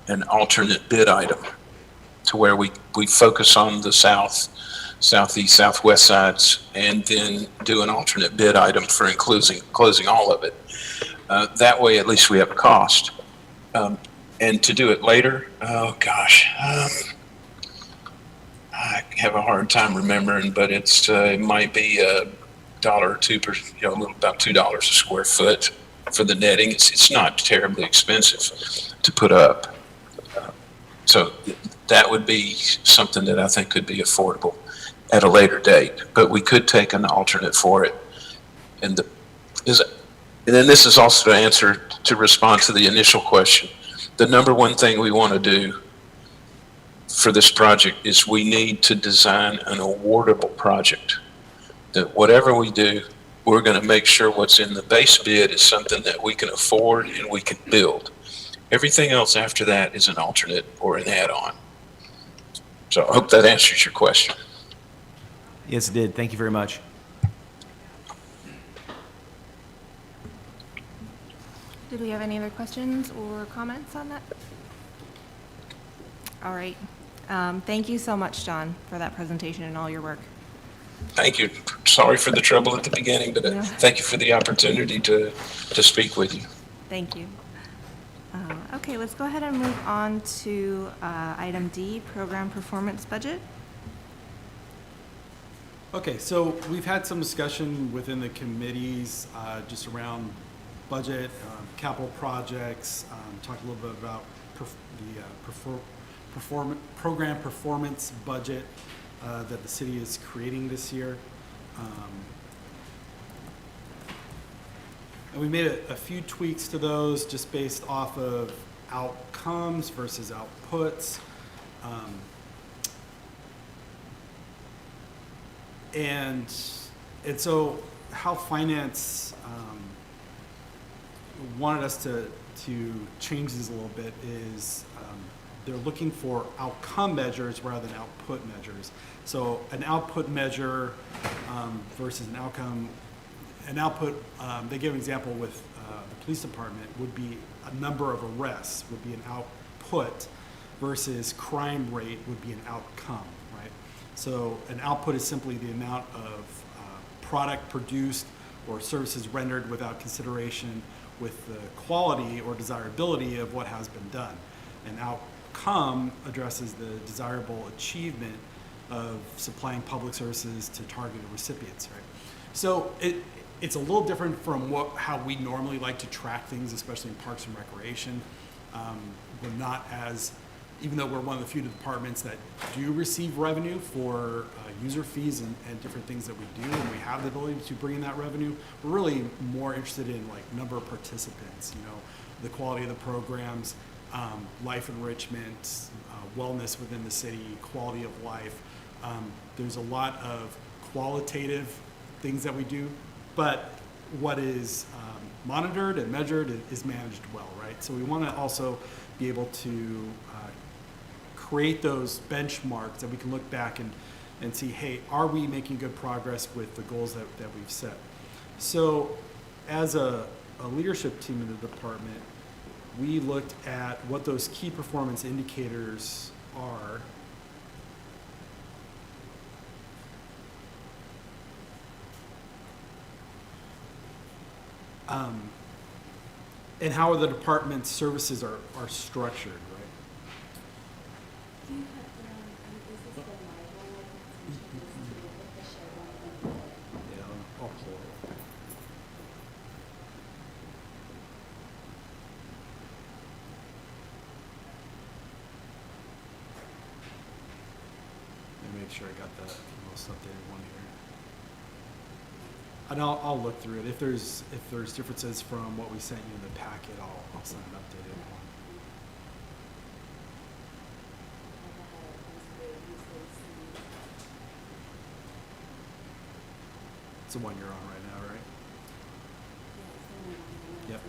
an alternate bid item to where we focus on the south southeast, southwest sides, and then do an alternate bid item for closing all of it. That way, at least we have a cost. And to do it later, oh gosh, I have a hard time remembering, but it might be $1 or $2 per, about $2 a square foot for the netting. It's not terribly expensive to put up. So that would be something that I think could be affordable at a later date, but we could take an alternate for it. And then this is also to respond to the initial question. The number one thing we want to do for this project is we need to design an awardable project. That whatever we do, we're going to make sure what's in the base bid is something that we can afford and we can build. Everything else after that is an alternate or an add-on. So I hope that answers your question. Yes, it did. Thank you very much. Did we have any other questions or comments on that? All right. Thank you so much, John, for that presentation and all your work. Thank you. Sorry for the trouble at the beginning, but thank you for the opportunity to speak with you. Thank you. Okay, let's go ahead and move on to item D, program performance budget. Okay, so we've had some discussion within the committees just around budget, capital projects, talked a little bit about program performance budget that the city is creating this year. And we made a few tweaks to those just based off of outcomes versus outputs. And so how finance wanted us to change these a little bit is they're looking for outcome measures rather than output measures. So an output measure versus an outcome. An output, they give an example with the police department, would be a number of arrests would be an output versus crime rate would be an outcome, right? So an output is simply the amount of product produced or services rendered without consideration with the quality or desirability of what has been done. An outcome addresses the desirable achievement of supplying public services to targeted recipients, right? So it's a little different from how we normally like to track things, especially in Parks and Recreation. We're not as, even though we're one of the few departments that do receive revenue for user fees and different things that we do, and we have the ability to bring in that revenue, we're really more interested in like number of participants, the quality of the programs, life enrichment, wellness within the city, quality of life. There's a lot of qualitative things that we do, but what is monitored and measured is managed well, right? So we want to also be able to create those benchmarks that we can look back and see, hey, are we making good progress with the goals that we've set? So as a leadership team in the department, we looked at what those key performance indicators are. And how the department's services are structured, right? Do you have, is this the Bible? Yeah, I'll pull it. Let me make sure I got the most updated one here. And I'll look through it. If there's differences from what we sent you in the packet, I'll send an updated one. It's the one you're on right now, right? Yep.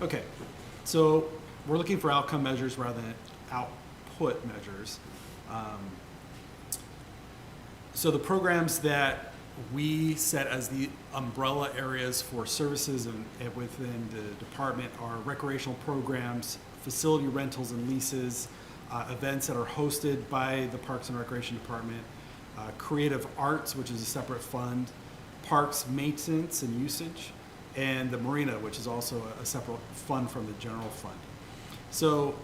Okay, so we're looking for outcome measures rather than output measures. So the programs that we set as the umbrella areas for services and within the department are recreational programs, facility rentals and leases, events that are hosted by the Parks and Recreation Department, creative arts, which is a separate fund, parks maintenance and usage, and the marina, which is also a separate fund from the general fund. So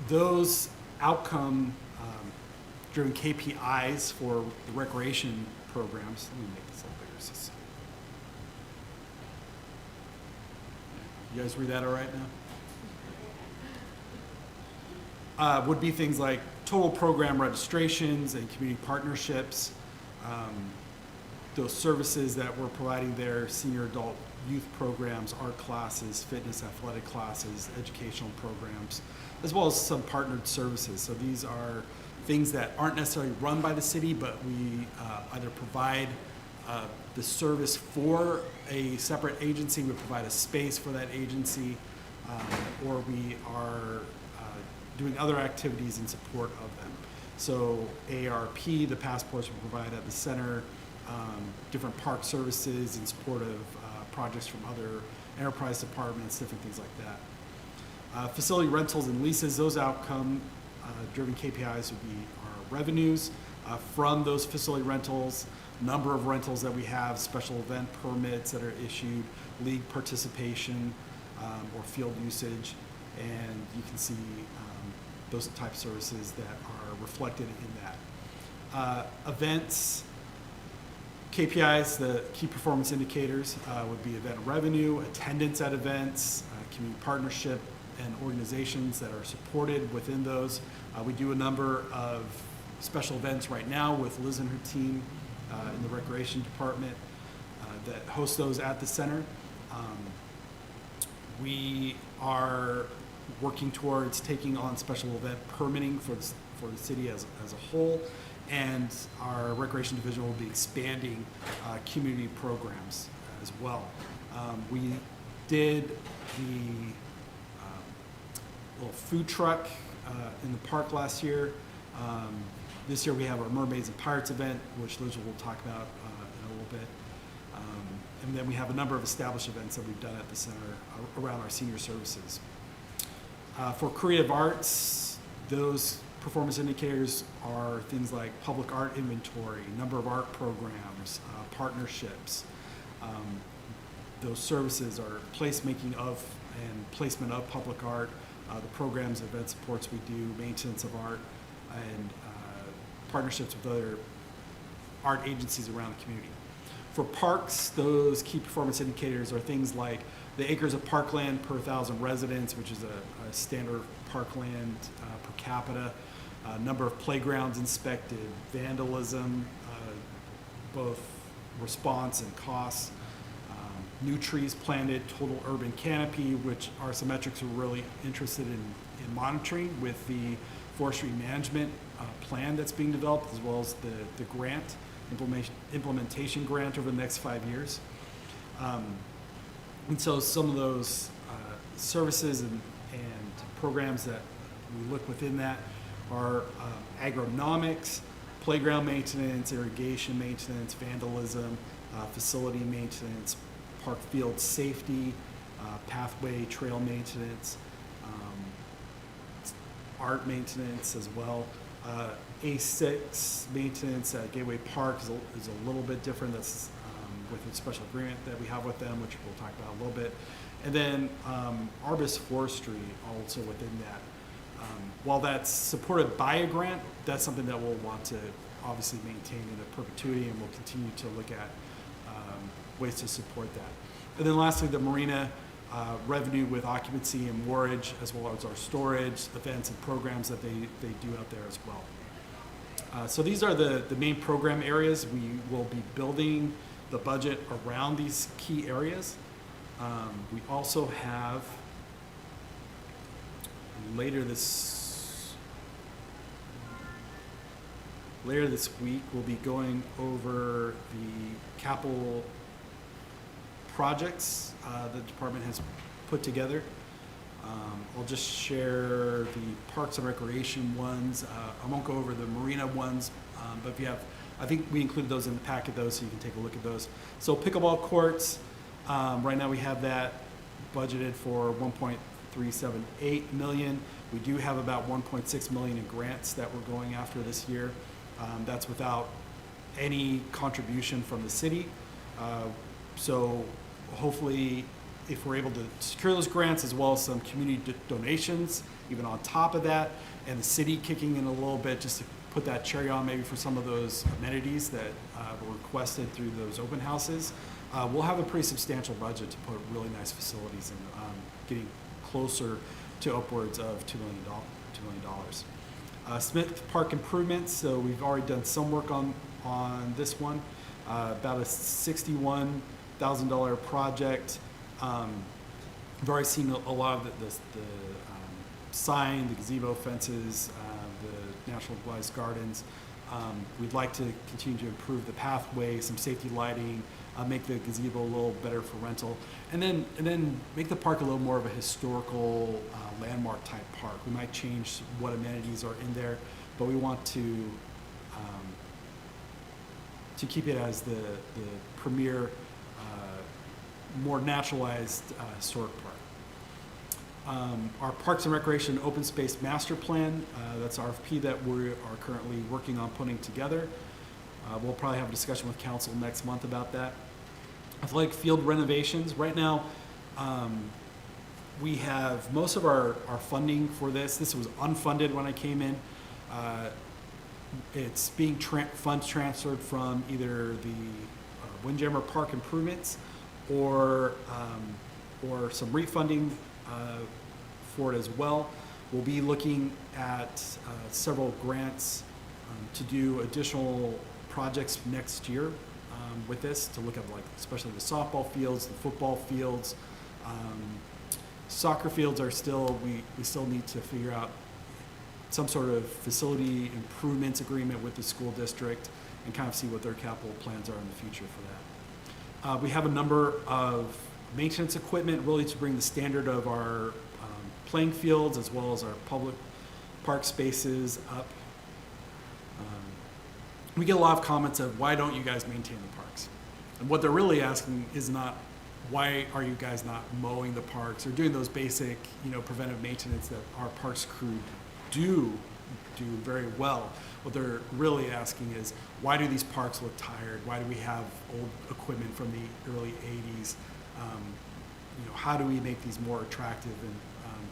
those outcome driven KPIs for the recreation programs, let me make this a little bigger so it's- you guys read that all right now? Would be things like total program registrations and community partnerships, those services that we're providing there, senior adult youth programs, art classes, fitness, athletic classes, educational programs, as well as some partnered services. So these are things that aren't necessarily run by the city, but we either provide the service for a separate agency, we provide a space for that agency, or we are doing other activities in support of them. So ARP, the passports we provide at the center, different park services in support of projects from other enterprise departments, different things like that. Facility rentals and leases, those outcome driven KPIs would be our revenues from those facility rentals, number of rentals that we have, special event permits that are issued, league participation or field usage, and you can see those type of services that are reflected in that. Events, KPIs, the key performance indicators would be event revenue, attendance at events, community partnership, and organizations that are supported within those. We do a number of special events right now with Liz and her team in the recreation department that host those at the center. We are working towards taking on special event permitting for the city as a whole, and our recreation division will be expanding community programs as well. We did the little food truck in the park last year. This year we have our Mermaids and Pirates event, which Liz will talk about in a little bit. And then we have a number of established events that we've done at the center around our senior services. For creative arts, those performance indicators are things like public art inventory, number of art programs, partnerships. Those services are placemaking of and placement of public art, the programs, event supports we do, maintenance of art, and partnerships with other art agencies around the community. For parks, those key performance indicators are things like the acres of parkland per 1,000 residents, which is a standard parkland per capita, number of playgrounds inspected, vandalism, both response and costs, new trees planted, total urban canopy, which are some metrics we're really interested in monitoring with the forestry management plan that's being developed, as well as the grant, implementation grant over the next 5 years. And so some of those services and programs that we look within that are agronomics, playground maintenance, irrigation maintenance, vandalism, facility maintenance, park field safety, pathway trail maintenance, art maintenance as well. A6 maintenance at Gateway Park is a little bit different. That's with a special agreement that we have with them, which we'll talk about a little bit. And then Arbus Forestry also within that. While that's supported by a grant, that's something that we'll want to obviously maintain in a perpetuity, and we'll continue to look at ways to support that. And then lastly, the marina revenue with occupancy and moorage, as well as our storage, events and programs that they do out there as well. So these are the main program areas. We will be building the budget around these key areas. We also have later this week, we'll be going over the capital projects the department has put together. I'll just share the Parks and Recreation ones. I won't go over the marina ones, but if you have I think we included those in the packet though, so you can take a look at those. So pickleball courts, right now we have that budgeted for 1.378 million. We do have about 1.6 million in grants that we're going after this year. That's without any contribution from the city. So hopefully, if we're able to secure those grants as well as some community donations, even on top of that, and the city kicking in a little bit just to put that cherry on maybe for some of those amenities that were requested through those open houses, we'll have a pretty substantial budget to put really nice facilities in, getting closer to upwards of $2 million. Smith Park improvements, so we've already done some work on this one, about a $61,000 project. We've already seen a lot of the sign, the gazebo fences, the National Wise Gardens. We'd like to continue to improve the pathway, some safety lighting, make the gazebo a little better for rental, and then make the park a little more of a historical landmark type park. We might change what amenities are in there, but we want to keep it as the premier, more naturalized historic park. Our Parks and Recreation Open Space Master Plan, that's RFP that we are currently working on putting together. We'll probably have a discussion with council next month about that. Athletic field renovations. Right now, we have most of our funding for this. This was unfunded when I came in. It's being funds transferred from either the Windjammer Park improvements or some refunding for it as well. We'll be looking at several grants to do additional projects next year with this, to look at like especially the softball fields, the football fields. Soccer fields are still, we still need to figure out some sort of facility improvements agreement with the school district and kind of see what their capital plans are in the future for that. We have a number of maintenance equipment really to bring the standard of our playing fields as well as our public park spaces up. We get a lot of comments of why don't you guys maintain the parks? And what they're really asking is not why are you guys not mowing the parks or doing those basic, preventive maintenance that our parks crew do very well. What they're really asking is, why do these parks look tired? Why do we have old equipment from the early 80s? How do we make these more attractive and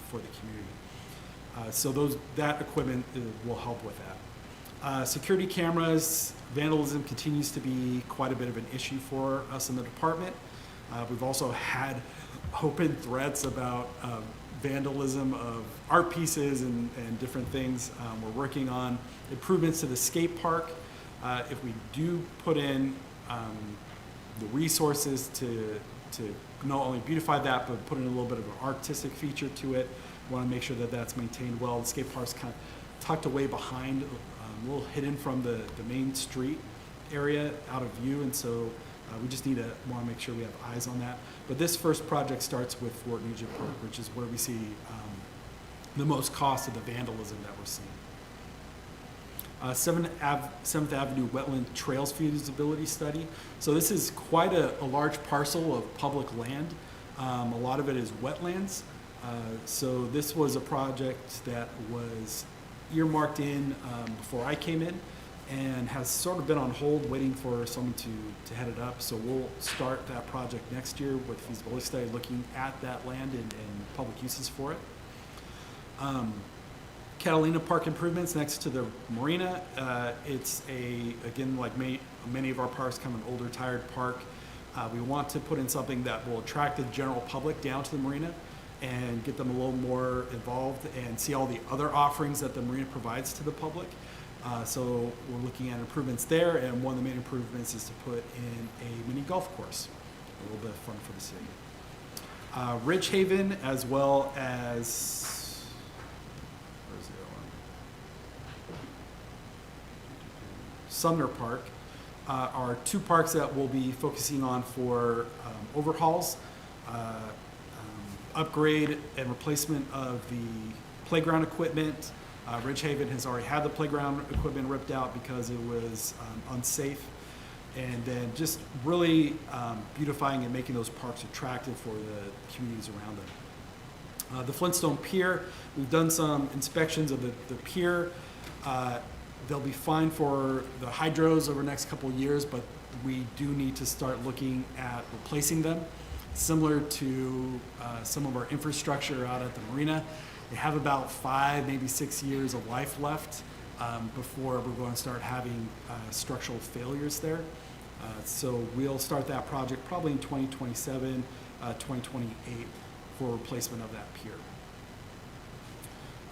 for the community? So that equipment will help with that. Security cameras, vandalism continues to be quite a bit of an issue for us in the department. We've also had open threats about vandalism of art pieces and different things. We're working on improvements to the skate park. If we do put in the resources to not only beautify that, but put in a little bit of an artistic feature to it, we want to make sure that that's maintained well. The skate park's kind of tucked away behind, a little hidden from the main street area out of view, and so we just want to make sure we have eyes on that. But this first project starts with Fort Nugent Park, which is where we see the most cost of the vandalism that we're seeing. 7th Avenue Wetland Trails Feasibility Study. So this is quite a large parcel of public land. A lot of it is wetlands. So this was a project that was earmarked in before I came in and has sort of been on hold waiting for someone to head it up. So we'll start that project next year with feasibility study looking at that land and public uses for it. Catalina Park improvements next to the marina. It's again, like many of our parks, kind of an older, tired park. We want to put in something that will attract the general public down to the marina and get them a little more involved and see all the other offerings that the marina provides to the public. So we're looking at improvements there, and one of the main improvements is to put in a mini golf course. A little bit of fun for the city. Ridge Haven, as well as, where's the other one? Sumner Park, are two parks that we'll be focusing on for overhauls, upgrade and replacement of the playground equipment, Ridgehaven has already had the playground equipment ripped out because it was unsafe. And then just really beautifying and making those parks attractive for the communities around them. The Flintstone Pier, we've done some inspections of the pier. They'll be fine for the hydros over the next couple of years, but we do need to start looking at replacing them. Similar to some of our infrastructure out at the marina, they have about 5, maybe 6 years of life left before we're going to start having structural failures there. So we'll start that project probably in 2027, 2028 for replacement of that pier.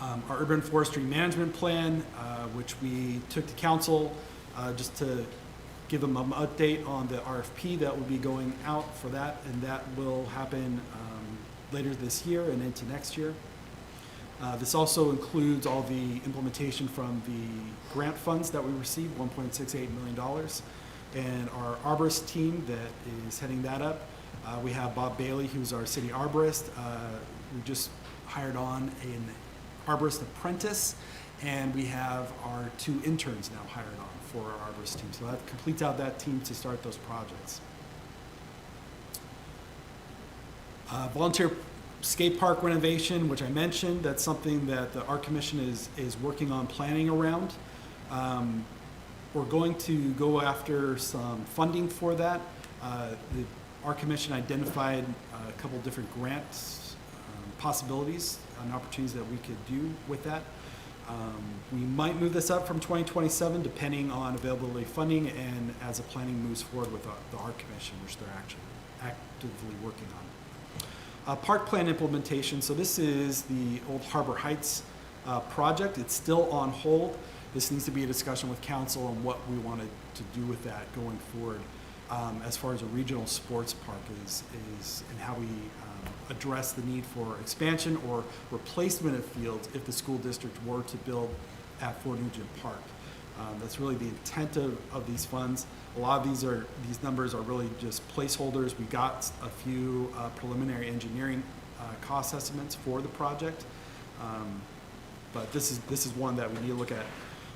Our urban forestry management plan, which we took to council just to give them an update on the RFP that will be going out for that, and that will happen later this year and into next year. This also includes all the implementation from the grant funds that we received, $1.68 million, and our arborist team that is heading that up. We have Bob Bailey, who's our city arborist. We just hired on an arborist apprentice, and we have our 2 interns now hired on for our arborist team. So that completes out that team to start those projects. Volunteer skate park renovation, which I mentioned, that's something that the Art Commission is working on planning around. We're going to go after some funding for that. The Art Commission identified a couple different grants, possibilities and opportunities that we could do with that. We might move this up from 2027 depending on availability of funding and as the planning moves forward with the Art Commission, which they're actually actively working on. Park plan implementation. So this is the old Harbor Heights project. It's still on hold. This needs to be a discussion with council on what we wanted to do with that going forward as far as a regional sports park is and how we address the need for expansion or replacement of fields if the school district were to build at Fort Nugent Park. That's really the intent of these funds. A lot of these numbers are really just placeholders. We got a few preliminary engineering cost estimates for the project, but this is one that we need to look at.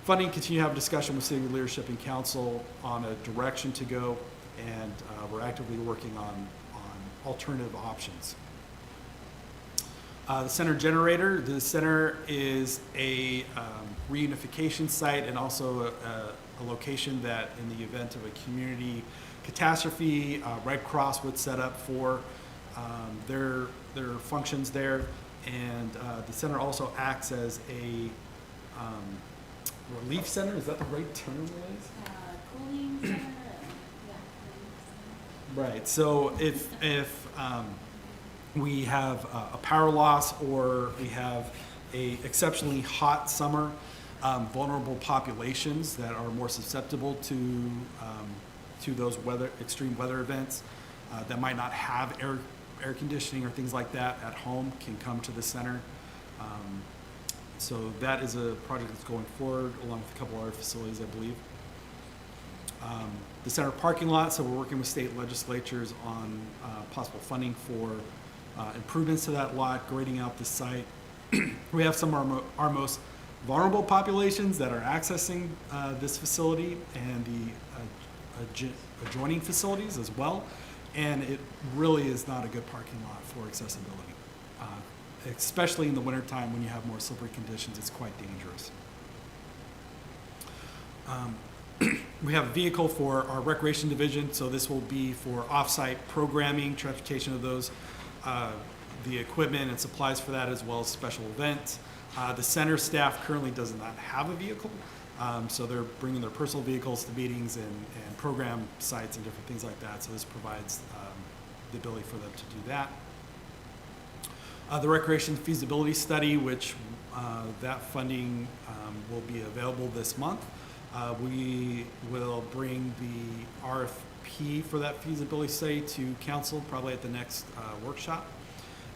Funding, continue to have a discussion with city leadership and council on a direction to go, and we're actively working on alternative options. The center generator. The center is a reunification site and also a location that in the event of a community catastrophe, Red Cross would set up for their functions there. And the center also acts as a relief center. Is that the right term, Liz? Cooling center, yeah. Right. So if we have a power loss or we have a exceptionally hot summer, vulnerable populations that are more susceptible to those extreme weather events that might not have air conditioning or things like that at home can come to the center. So that is a project that's going forward along with a couple other facilities, I believe. The center parking lot, so we're working with state legislatures on possible funding for improvements to that lot, grading out the site. We have some of our most vulnerable populations that are accessing this facility and the adjoining facilities as well, and it really is not a good parking lot for accessibility. Especially in the wintertime when you have more slippery conditions, it's quite dangerous. We have a vehicle for our recreation division, so this will be for off-site programming, transportation of those, the equipment and supplies for that, as well as special events. The center staff currently does not have a vehicle, so they're bringing their personal vehicles to meetings and program sites and different things like that, so this provides the ability for them to do that. The recreation feasibility study, which that funding will be available this month. We will bring the RFP for that feasibility study to council probably at the next workshop.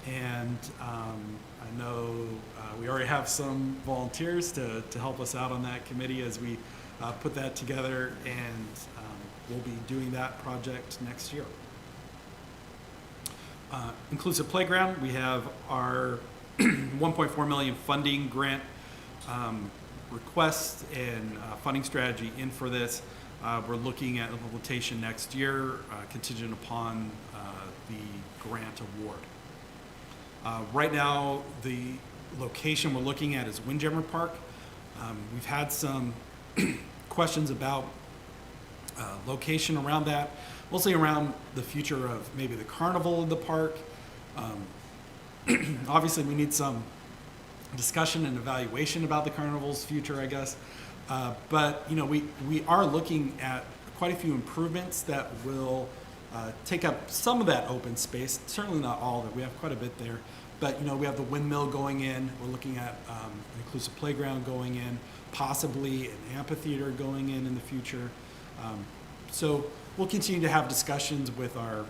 And I know we already have some volunteers to help us out on that committee as we put that together, and we'll be doing that project next year. Inclusive Playground, we have our $1.4 million funding grant request and funding strategy in for this. We're looking at implementation next year, contingent upon the grant award. Right now, the location we're looking at is Windjammer Park. We've had some questions about location around that, mostly around the future of maybe the carnival in the park. Obviously, we need some discussion and evaluation about the carnival's future, I guess. But you know, we are looking at quite a few improvements that will take up some of that open space. Certainly not all of it. We have quite a bit there. But you know, we have the windmill going in. We're looking at an inclusive playground going in, possibly an amphitheater going in the future. So we'll continue to have discussions with our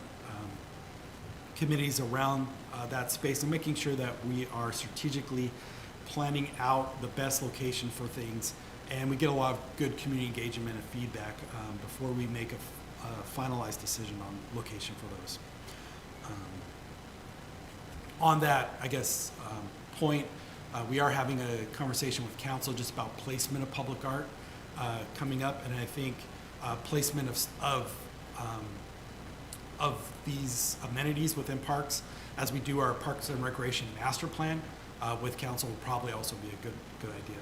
committees around that space and making sure that we are strategically planning out the best location for things, and we get a lot of good community engagement and feedback before we make a finalized decision on location for those. On that, I guess, point, we are having a conversation with council just about placement of public art coming up, and I think placement of these amenities within parks as we do our Parks and Recreation Master Plan with council will probably also be a good idea.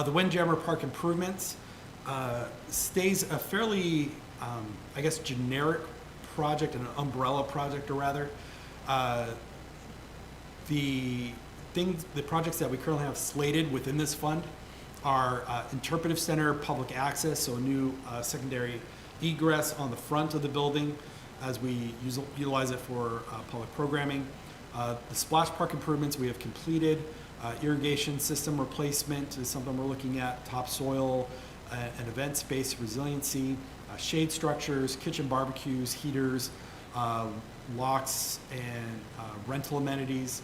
The Windjammer Park improvements stays a fairly, I guess, generic project, an umbrella project, or rather. The projects that we currently have slated within this fund are interpretive center, public access, so a new secondary egress on the front of the building as we utilize it for public programming. The splash park improvements we have completed. Irrigation system replacement is something we're looking at. Topsoil and event space resiliency. Shade structures, kitchen barbecues, heaters, locks and rental amenities.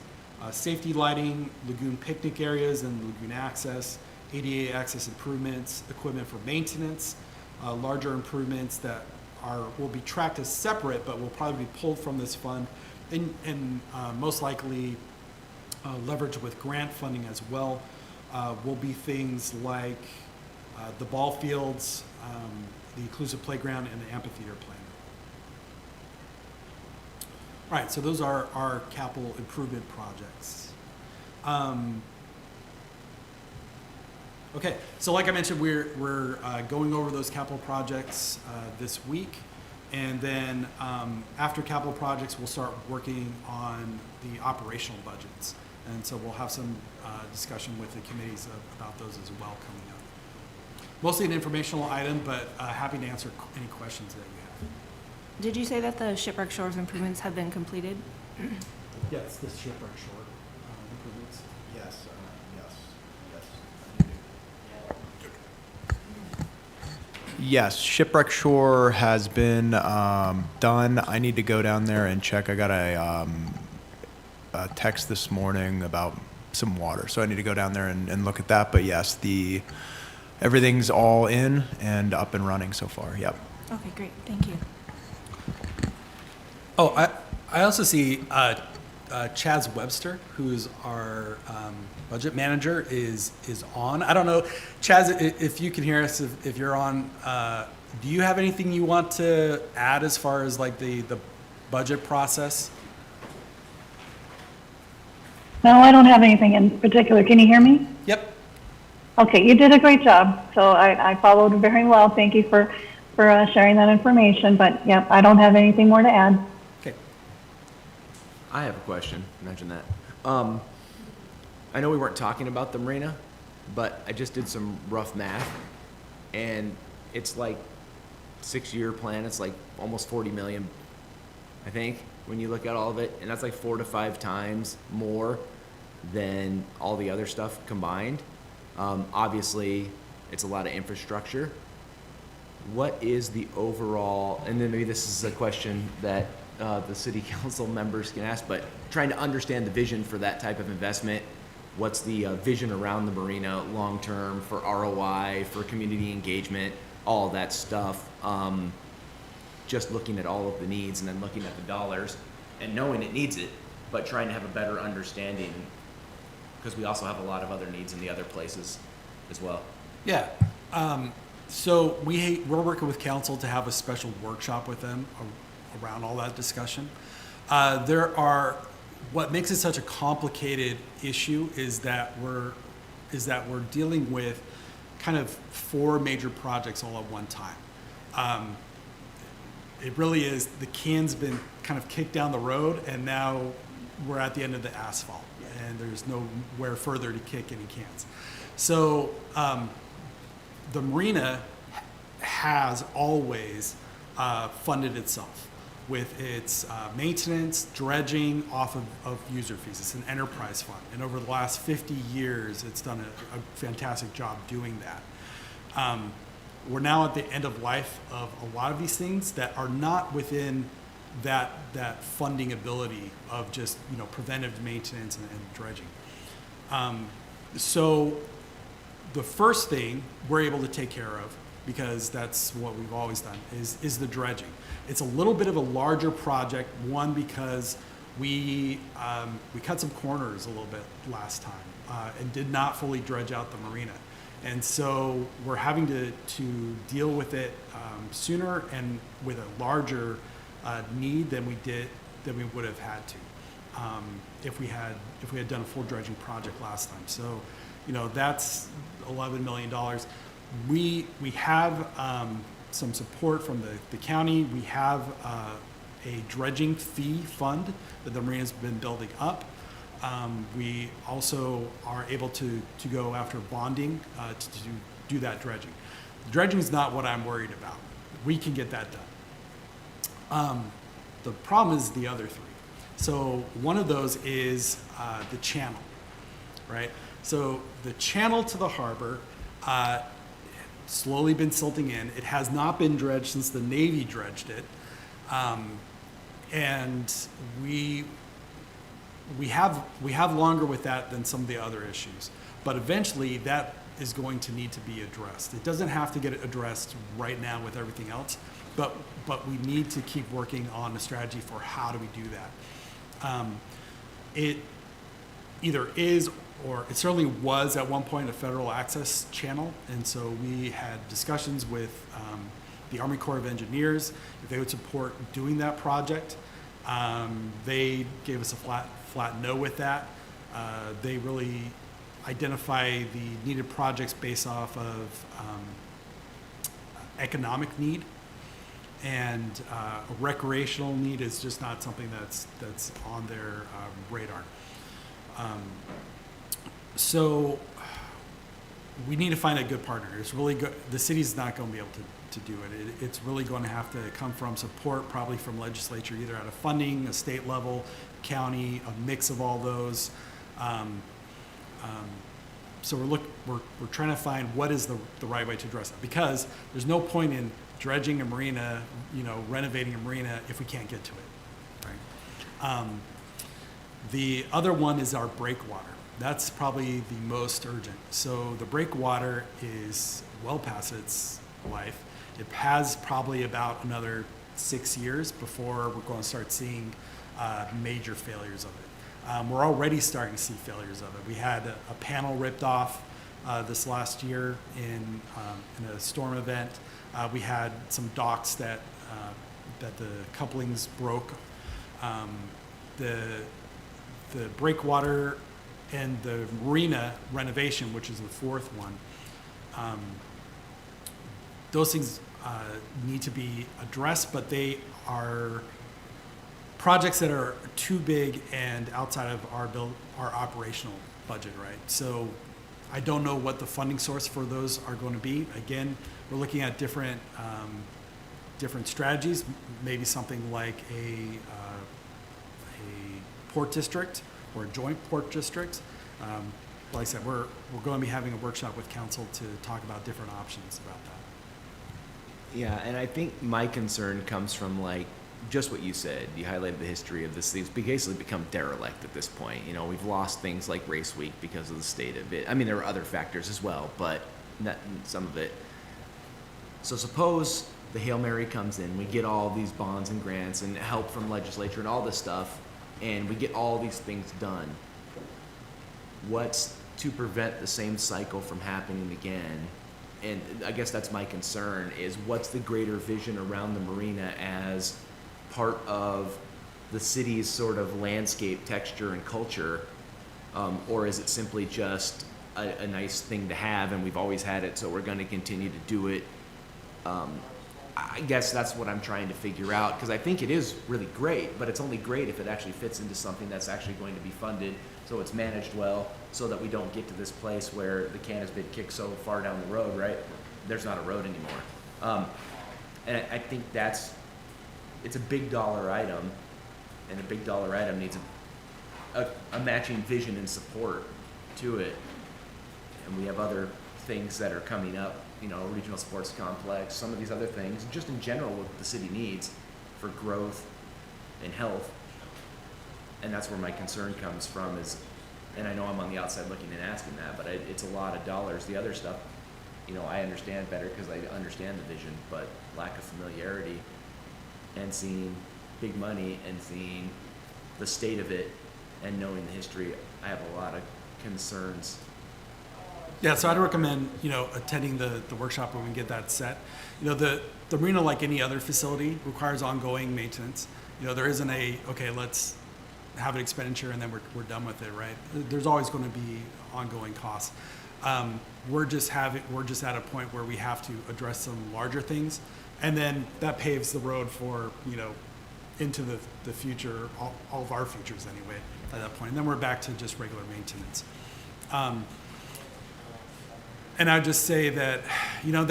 Safety lighting, lagoon picnic areas and lagoon access. ADA access improvements, equipment for maintenance, larger improvements that will be tracked as separate, but will probably be pulled from this fund, and most likely leveraged with grant funding as well. Will be things like the ball fields, the inclusive playground, and the amphitheater plan. All right, so those are our capital improvement projects. Okay, so like I mentioned, we're going over those capital projects this week, and then after capital projects, we'll start working on the operational budgets, and so we'll have some discussion with the committees about those as well coming up. Mostly an informational item, but happy to answer any questions that you have. Did you say that the Shipwreck Shores improvements have been completed? Yes, the Shipwreck Shore improvements. Yes, Yes, Shipwreck Shore has been done. I need to go down there and check. I got a text this morning about some water, so I need to go down there and look at that. But yes, everything's all in and up and running so far. Yep. Okay, great. Thank you. Oh, I also see Chaz Webster, who's our budget manager, is on. I don't know, Chaz, if you can hear us, if you're on, do you have anything you want to add as far as like the budget process? No, I don't have anything in particular. Can you hear me? Yep. Okay, you did a great job. So I followed very well. Thank you for sharing that information. But yep, I don't have anything more to add. Okay. I have a question. Mention that. I know we weren't talking about the marina, but I just did some rough math, and it's like 6-year plan. It's like almost 40 million, I think, when you look at all of it, and that's like 4 to 5 times more than all the other stuff combined. Obviously, it's a lot of infrastructure. What is the overall, and then maybe this is a question that the city council members can ask, but trying to understand the vision for that type of investment. What's the vision around the marina long-term for ROI, for community engagement, all of that stuff. Just looking at all of the needs and then looking at the dollars and knowing it needs it, but trying to have a better understanding because we also have a lot of other needs in the other places as well. Yeah. So we're working with council to have a special workshop with them around all that discussion. What makes it such a complicated issue is that we're dealing with kind of 4 major projects all at one time. It really is, the can's been kind of kicked down the road, and now we're at the end of the asphalt, and there's nowhere further to kick any cans. So the marina has always funded itself with its maintenance, dredging off of user fees. It's an enterprise fund, and over the last 50 years, it's done a fantastic job doing that. We're now at the end of life of a lot of these things that are not within that funding ability of just, you know, preventive maintenance and dredging. So the first thing we're able to take care of, because that's what we've always done, is the dredging. It's a little bit of a larger project, one, because we cut some corners a little bit last time and did not fully dredge out the marina. And so we're having to deal with it sooner and with a larger need than we would have had to if we had done a full dredging project last time. So, you know, that's $11 million. We have some support from the county. We have a dredging fee fund that the marina's been building up. We also are able to go after bonding to do that dredging. Dredging is not what I'm worried about. We can get that done. The problem is the other 3. So one of those is the channel, right? So the channel to the harbor slowly been silting in. It has not been dredged since the Navy dredged it. And we have longer with that than some of the other issues, but eventually that is going to need to be addressed. It doesn't have to get addressed right now with everything else, but we need to keep working on a strategy for how do we do that. It either is, or it certainly was at one point, a federal access channel, and so we had discussions with the Army Corps of Engineers if they would support doing that project. They gave us a flat no with that. They really identify the needed projects based off of economic need, and a recreational need is just not something that's on their radar. So we need to find a good partner. It's really good. The city's not going to be able to do it. It's really going to have to come from support, probably from legislature, either out of funding, a state level, county, a mix of all those. So we're trying to find what is the right way to address that, because there's no point in dredging a marina, you know, renovating a marina if we can't get to it, right? The other one is our breakwater. That's probably the most urgent. So the breakwater is well past its life. It has probably about another 6 years before we're going to start seeing major failures of it. We're already starting to see failures of it. We had a panel ripped off this last year in a storm event. We had some docks that the couplings broke. The breakwater and the marina renovation, which is the 4th one, those things need to be addressed, but they are projects that are too big and outside of our operational budget, right? So I don't know what the funding source for those are going to be. Again, we're looking at different strategies, maybe something like a port district or a joint port district. Like I said, we're going to be having a workshop with council to talk about different options about that. Yeah, and I think my concern comes from, like, just what you said. You highlighted the history of this. Thing's basically become derelict at this point. You know, we've lost things like Race Week because of the state of it. I mean, there are other factors as well, but not some of it. So suppose the Hail Mary comes in, we get all these bonds and grants and help from legislature and all this stuff, and we get all these things done. what's to prevent the same cycle from happening again? And I guess that's my concern, is what's the greater vision around the marina as part of the city's sort of landscape, texture, and culture? Or is it simply just a nice thing to have, and we've always had it, so we're going to continue to do it? I guess that's what I'm trying to figure out, because I think it is really great, but it's only great if it actually fits into something that's actually going to be funded, so it's managed well, so that we don't get to this place where the can has been kicked so far down the road, right? There's not a road anymore. And I think it's a big dollar item, and a big dollar item needs a matching vision and support to it. And we have other things that are coming up, you know, regional sports complex, some of these other things, just in general what the city needs for growth and health. And that's where my concern comes from, is, and I know I'm on the outside looking and asking that, but it's a lot of dollars. The other stuff, you know, I understand better because I understand the vision, but lack of familiarity and seeing big money and seeing the state of it and knowing the history, I have a lot of concerns. Yeah, so I'd recommend, you know, attending the workshop when we get that set. You know, the marina, like any other facility, requires ongoing maintenance. You know, there isn't okay, let's have an expenditure and then we're done with it, right? There's always going to be ongoing costs. We're just at a point where we have to address some larger things, and then that paves the road for, you know, into the future, all of our futures anyway, at that point. And then we're back to just regular maintenance. And I'd just say that, you know,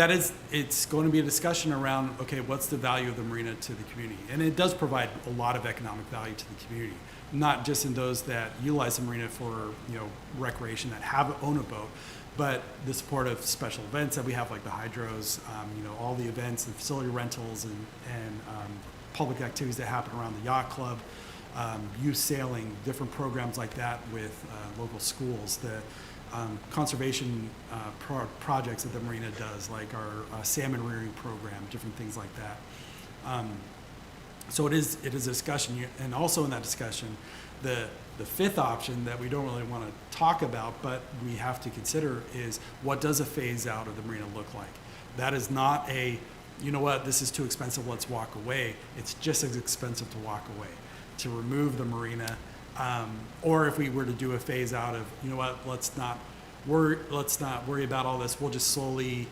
it's going to be a discussion around, okay, what's the value of the marina to the community? And it does provide a lot of economic value to the community, not just in those that utilize the marina for, you know, recreation, that own a boat, but the support of special events that we have, like the hydros, you know, all the events and facility rentals and public activities that happen around the yacht club, youth sailing, different programs like that with local schools, the conservation projects that the marina does, like our salmon rearing program, different things like that. So it is a discussion, and also in that discussion, the fifth option that we don't really want to talk about, but we have to consider, is what does a phase out of the marina look like? That is not you know what, this is too expensive, let's walk away. It's just as expensive to walk away, to remove the marina. Or if we were to do a phase out of, you know what, let's not worry about all this. We'll just slowly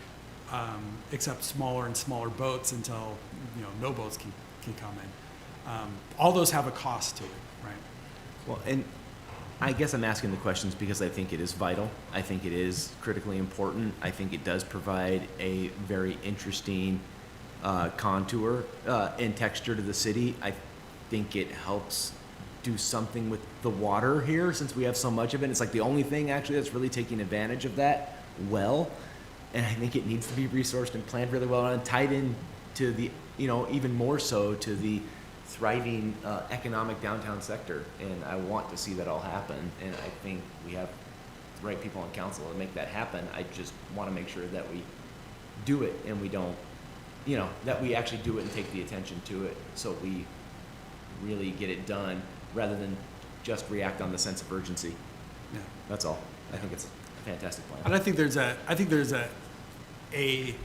accept smaller and smaller boats until, you know, no boats can come in. All those have a cost to it, right? Well, and I guess I'm asking the questions because I think it is vital. I think it is critically important. I think it does provide a very interesting contour and texture to the city. I think it helps do something with the water here, since we have so much of it. It's like the only thing actually that's really taking advantage of that well. And I think it needs to be resourced and planned really well and tied in to the, you know, even more so to the thriving economic downtown sector. And I want to see that all happen. And I think we have the right people on council to make that happen. I just want to make sure that we do it and we don't, you know, that we actually do it and take the attention to it, so we really get it done rather than just react on the sense of urgency. Yeah. That's all. I think it's a fantastic plan. And I think there's a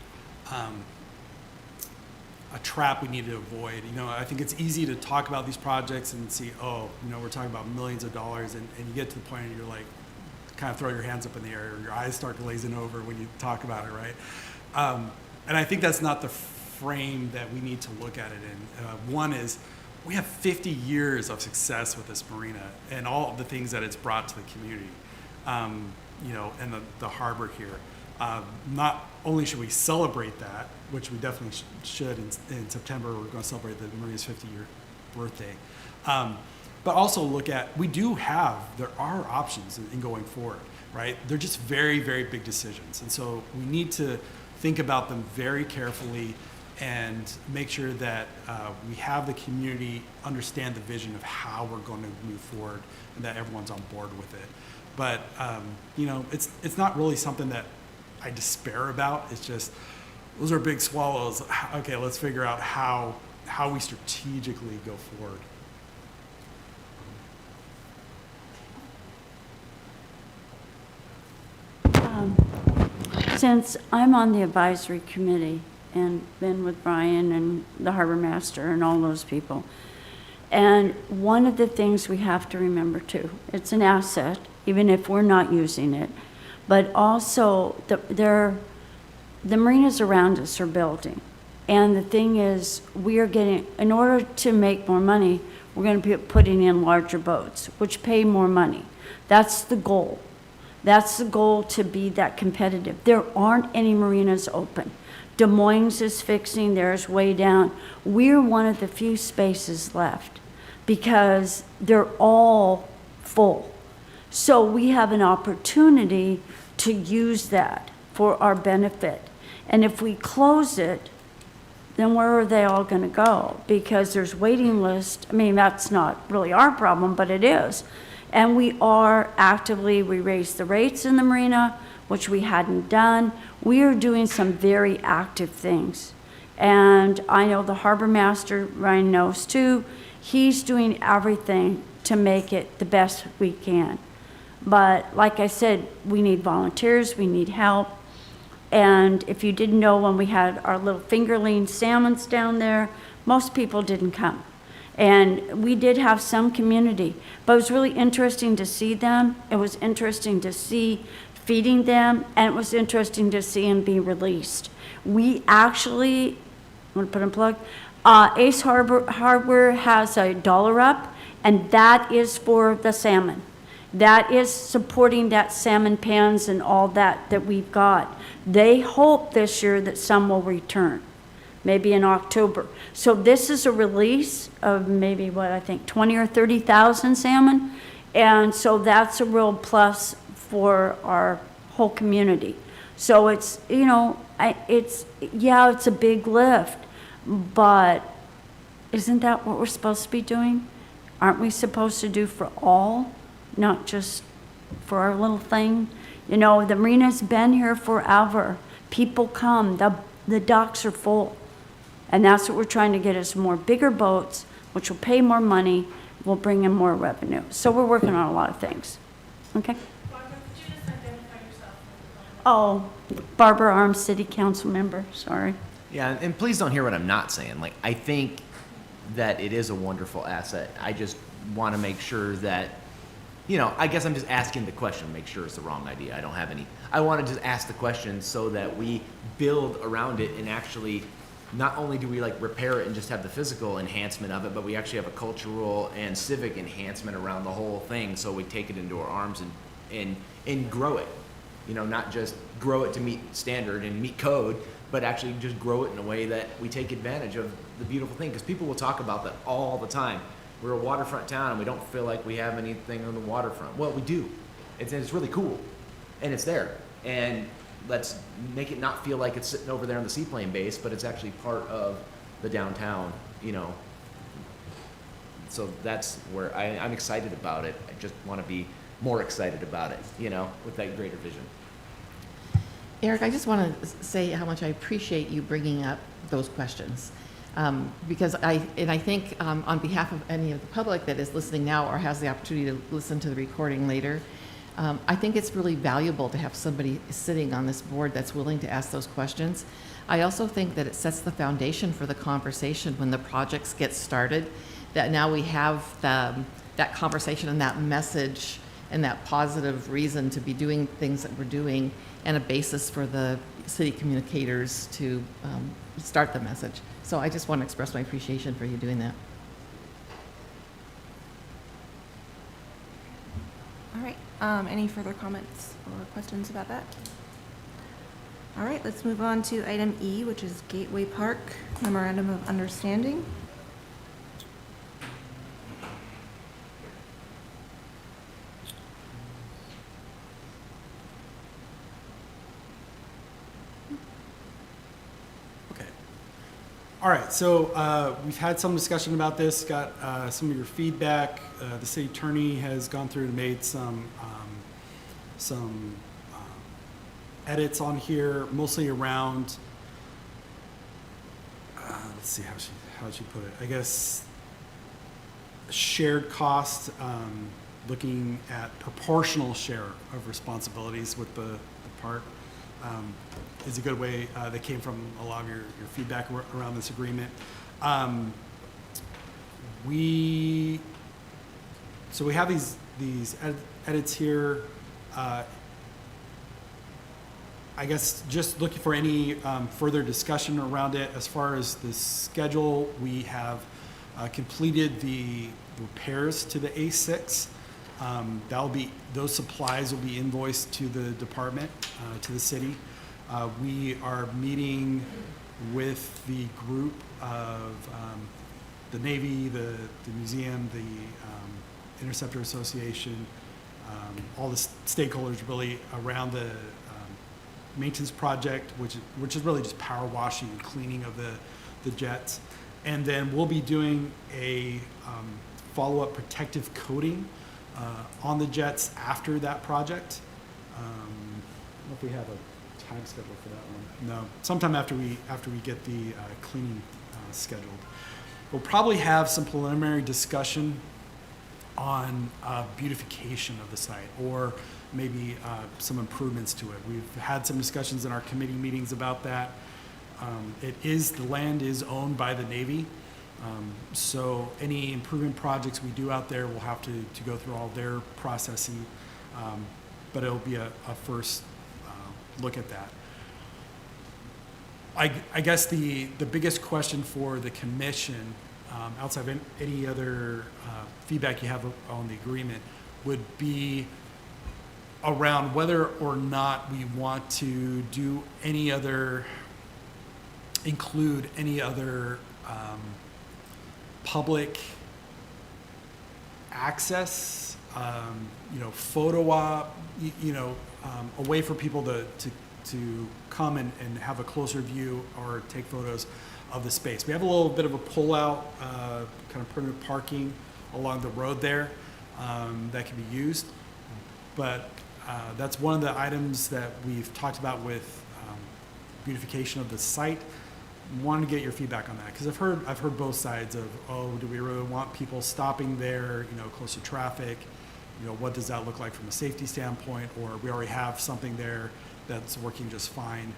trap we need to avoid. You know, I think it's easy to talk about these projects and see, oh, you know, we're talking about millions of dollars, and you get to the point and you're like, kind of throw your hands up in the air, or your eyes start glazing over when you talk about it, right? And I think that's not the frame that we need to look at it in. One is, we have 50 years of success with this marina and all of the things that it's brought to the community, you know, and the harbor here. Not only should we celebrate that, which we definitely should in September, we're going to celebrate the marina's 50-year birthday, but also look at, there are options in going forward, right? They're just very, very big decisions. And so we need to think about them very carefully and make sure that we have the community understand the vision of how we're going to move forward and that everyone's on board with it. But, you know, it's not really something that I despair about. It's just, those are big swallows. Okay, let's figure out how we strategically go forward. since I'm on the advisory committee and been with Brian and the harbor master and all those people, and one of the things we have to remember too, it's an asset, even if we're not using it, but also the marinas around us are building. And the thing is, we are getting, in order to make more money, we're going to be putting in larger boats, which pay more money. That's the goal. That's the goal, to be that competitive. There aren't any marinas open. Des Moines is fixing theirs way down. We're one of the few spaces left because they're all full. So we have an opportunity to use that for our benefit. And if we close it, then where are they all going to go? Because there's waiting list. I mean, that's not really our problem, but it is. And we are actively, we raised the rates in the marina, which we hadn't done. We are doing some very active things. And I know the harbor master, Ryan, knows too. He's doing everything to make it the best we can. But like I said, we need volunteers, we need help. And if you didn't know, when we had our little fingerling salmons down there, most people didn't come. And we did have some community, but it was really interesting to see them. It was interesting to see feeding them, and it was interesting to see them be released. We actually, I'm gonna put in a plug, Ace Hardware has a $1 up, and that is for the salmon. That is supporting that salmon pans and all that we've got. They hope this year that some will return, maybe in October. So this is a release of maybe, what I think, 20 or 30,000 salmon. And so that's a real plus for our whole community. So it's, you know, it's a big lift, but isn't that what we're supposed to be doing? Aren't we supposed to do for all, not just for our little thing? You know, the marina's been here forever. People come, the docks are full. And that's what we're trying to get, is more bigger boats, which will pay more money, will bring in more revenue. So we're working on a lot of things. Okay? Oh, Barbara Arms, City Council member, sorry. Yeah, and please don't hear what I'm not saying. Like, I think that it is a wonderful asset. I just want to make sure that, you know, I guess I'm just asking the question, make sure it's the wrong idea. I don't have any. I want to just ask the question so that we build around it, and actually, not only do we like repair it and just have the physical enhancement of it, but we actually have a cultural and civic enhancement around the whole thing. So we take it into our arms and grow it. You know, not just grow it to meet standard and meet code, but actually just grow it in a way that we take advantage of the beautiful thing. Because people will talk about that all the time. We're a waterfront town and we don't feel like we have anything on the waterfront. Well, we do. It's really cool. And it's there. And let's make it not feel like it's sitting over there on the seaplane base, but it's actually part of the downtown, you know. So that's where I'm excited about it. I just want to be more excited about it, you know, with that greater vision. Eric, I just want to say how much I appreciate you bringing up those questions. Because I think on behalf of any of the public that is listening now or has the opportunity to listen to the recording later, I think it's really valuable to have somebody sitting on this board that's willing to ask those questions. I also think that it sets the foundation for the conversation when the projects get started, that now we have that conversation and that message and that positive reason to be doing things that we're doing, and a basis for the city communicators to start the message. So I just want to express my appreciation for you doing that. All right, any further comments or questions about that? All right, let's move on to item E, which is Gateway Park Memorandum of Understanding. All right, so we've had some discussion about this, got some of your feedback. The city attorney has gone through and made some edits on here, mostly around, let's see how she put it. I guess shared cost, looking at proportional share of responsibilities with the park. is a good way, that came from a lot of your feedback around this agreement. So we have these edits here. I guess just looking for any further discussion around it. As far as the schedule, we have completed the repairs to the A6. Those supplies will be invoiced to the department, to the city. We are meeting with the group of the Navy, the museum, the Interceptor Association, all the stakeholders really around the maintenance project, which is really just power washing and cleaning of the jets. And then we'll be doing a follow-up protective coating on the jets after that project. I don't know if we have a time schedule for that one. No, sometime after we get the cleaning scheduled. We'll probably have some preliminary discussion on beautification of the site, or maybe some improvements to it. We've had some discussions in our committee meetings about that. The land is owned by the Navy, so any improvement projects we do out there will have to go through all their processing, but it'll be a first look at that. I guess the biggest question for the commission, outside of any other feedback you have on the agreement, would be around whether or not we want to do include any other public access, photo op, a way for people to come and have a closer view or take photos of the space. We have a little bit of a pull-out, kind of permanent parking along the road there that can be used. But that's one of the items that we've talked about with beautification of the site. Wanted to get your feedback on that, because I've heard both sides of, do we really want people stopping there, close to traffic? What does that look like from a safety standpoint? Or we already have something there that's working just fine.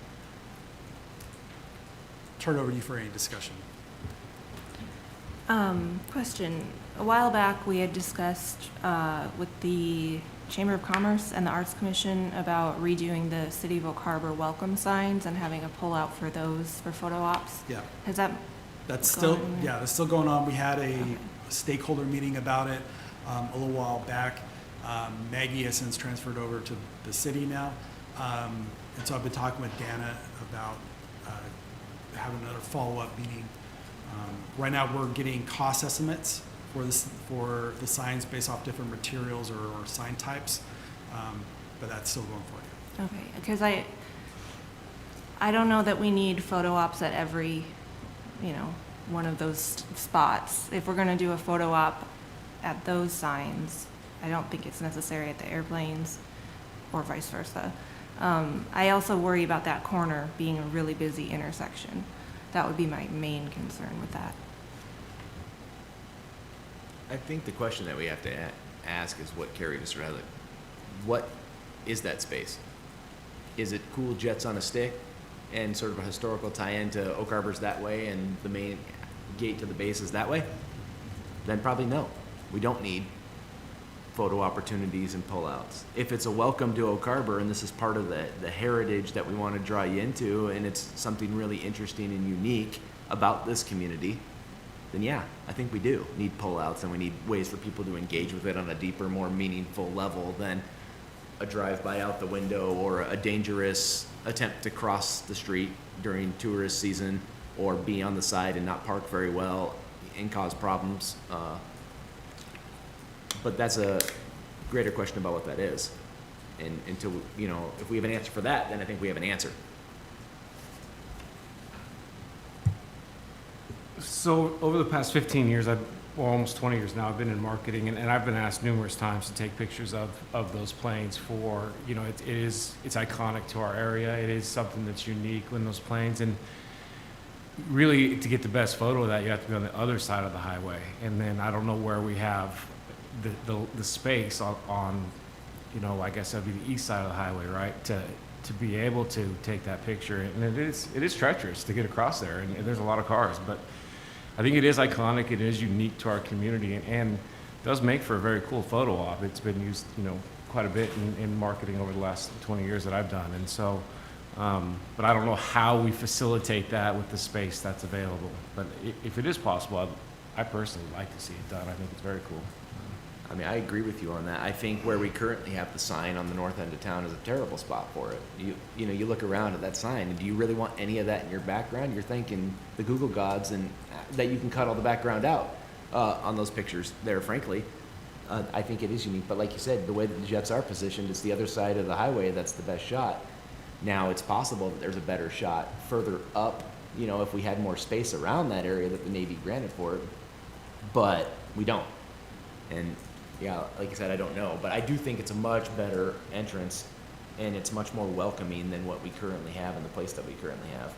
Turn it over to you for any discussion. Question. A while back, we had discussed with the Chamber of Commerce and the Arts Commission about redoing the City of Oak Harbor welcome signs and having a pull-out for those for photo ops. Yeah. Has that That's gone still, anywhere? yeah, that's still going on. We had a stakeholder meeting about it a little while back. Maggie has since transferred over to the city now. And so I've been talking with Dana about having another follow-up meeting. Right now, we're getting cost estimates for the signs based off different materials or sign types, but that's still going for you. Okay, because I don't know that we need photo ops at every, one of those spots. If we're gonna do a photo op at those signs, I don't think it's necessary at the airplanes or vice versa. I also worry about that corner being a really busy intersection. That would be my main concern with that. I think the question that we have to ask is what Carrie just read. What is that space? Is it cool jets on a stick and sort of a historical tie-in to Oak Harbor's that way and the main gate to the base is that way? Then probably no. We don't need photo opportunities and pullouts. If it's a welcome to Oak Harbor and this is part of the heritage that we want to draw you into and it's something really interesting and unique about this community, then yeah, I think we do need pullouts and we need ways for people to engage with it on a deeper, more meaningful level than a drive-by out the window or a dangerous attempt to cross the street during tourist season or be on the side and not park very well and cause problems. But that's a greater question about what that is. And until, if we have an answer for that, then I think we have an answer. So over the past 15 years, almost 20 years now, I've been in marketing, and I've been asked numerous times to take pictures of those planes for, it's iconic to our area. It is something that's unique in those planes. And really, to get the best photo of that, you have to be on the other side of the highway. And then I don't know where we have the space on I guess that'd be the east side of the highway, right? to be able to take that picture. And it is treacherous to get across there, and there's a lot of cars, but I think it is iconic, it is unique to our community, and does make for a very cool photo op. It's been used, quite a bit in marketing over the last 20 years that I've done, and so, but I don't know how we facilitate that with the space that's available. But if it is possible, I personally like to see it done. I think it's very cool. I mean, I agree with you on that. I think where we currently have the sign on the north end of town is a terrible spot for it. You look around at that sign, and do you really want any of that in your background? You're thanking the Google gods and that you can cut all the background out on those pictures there, frankly. I think it is unique, but like you said, the way that the Jets are positioned, it's the other side of the highway that's the best shot. Now, it's possible that there's a better shot further up, if we had more space around that area that the Navy granted for it, but we don't. And yeah, like I said, I don't know, but I do think it's a much better entrance, and it's much more welcoming than what we currently have in the place that we currently have.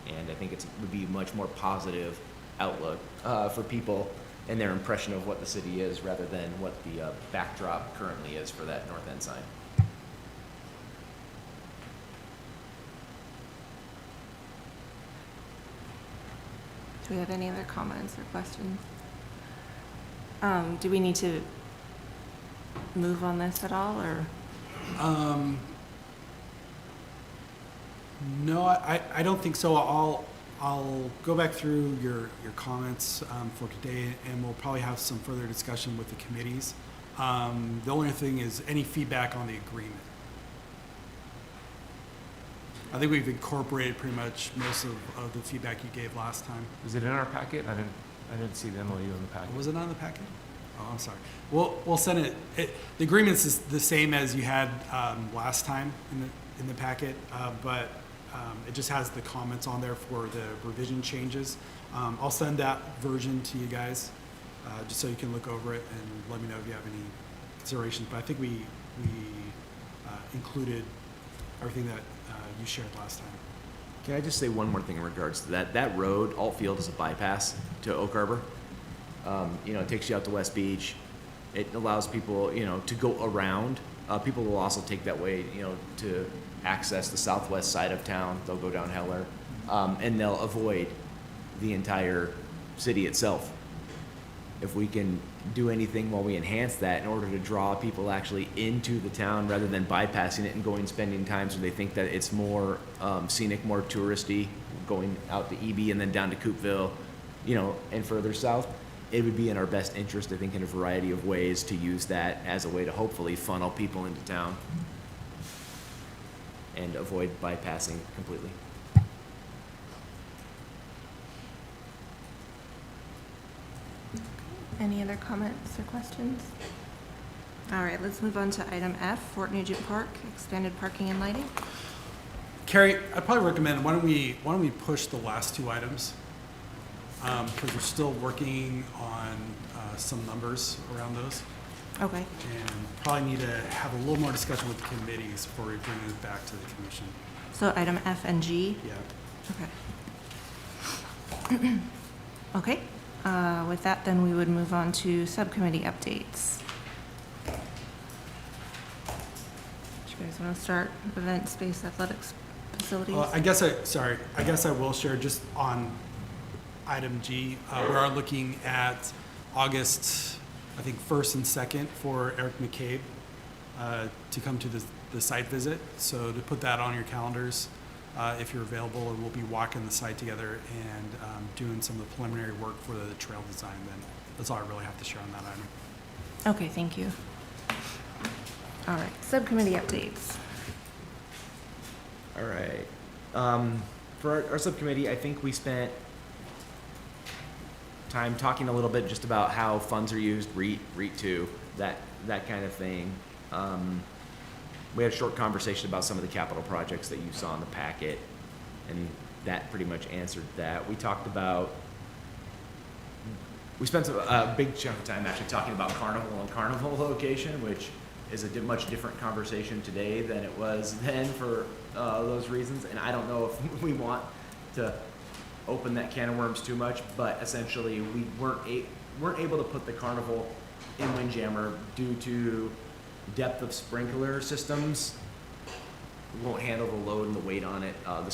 And I think it would be a much more positive outlook for people and their impression of what the city is, rather than what the backdrop currently is for that north end sign. Do we have any other comments or questions? Do we need to move on this at all, or? No, I don't think so. I'll go back through your comments for today, and we'll probably have some further discussion with the committees. The only thing is any feedback on the agreement. I think we've incorporated pretty much most of the feedback you gave last time. Is it in our packet? I didn't see the MOU in the packet. Was it on the packet? Oh, I'm sorry. We'll send it. The agreement's is the same as you had last time in the packet, but it just has the comments on there for the revision changes. I'll send that version to you guys, just so you can look over it and let me know if you have any considerations. But I think we included everything that you shared last time. Can I just say one more thing in regards to that? That road, Altfield, is a bypass to Oak Harbor. It takes you out to West Beach. It allows people, to go around. People will also take that way, to access the southwest side of town. They'll go down Heller, and they'll avoid the entire city itself. If we can do anything while we enhance that in order to draw people actually into the town rather than bypassing it and going spending times where they think that it's more scenic, more touristy, going out to EB and then down to Coopville, and further south, it would be in our best interest, I think, in a variety of ways to use that as a way to hopefully funnel people into town and avoid bypassing completely. Any other comments or questions? All right, let's move on to item F, Fort Nugent Park, expanded parking and lighting. Carrie, I'd probably recommend, why don't we push the last two items? Because we're still working on some numbers around those. Okay. And probably need to have a little more discussion with the committees before we bring it back to the commission. So item F and G? Yeah. Okay. Okay. With that, then we would move on to subcommittee updates. Do you guys want to start event space athletics facilities? I guess I will share just on item G. We are looking at August, I think, 1st and 2nd for Eric McCabe to come to the site visit. So to put that on your calendars, if you're available, and we'll be walking the site together and doing some of the preliminary work for the trail design. Then that's all I really have to share on that item. Okay, thank you. All right, subcommittee updates. All right. For our subcommittee, I think we spent time talking a little bit just about how funds are used, REIT 2, that kind of thing. We had a short conversation about some of the capital projects that you saw in the packet, and that pretty much answered that. We spent a big chunk of time actually talking about Carnival and Carnival location, which is a much different conversation today than it was then for those reasons. And I don't know if we want to open that can of worms too much, but essentially we weren't able to put the Carnival in Windjammer due to depth of sprinkler systems won't handle the load and the weight on it. The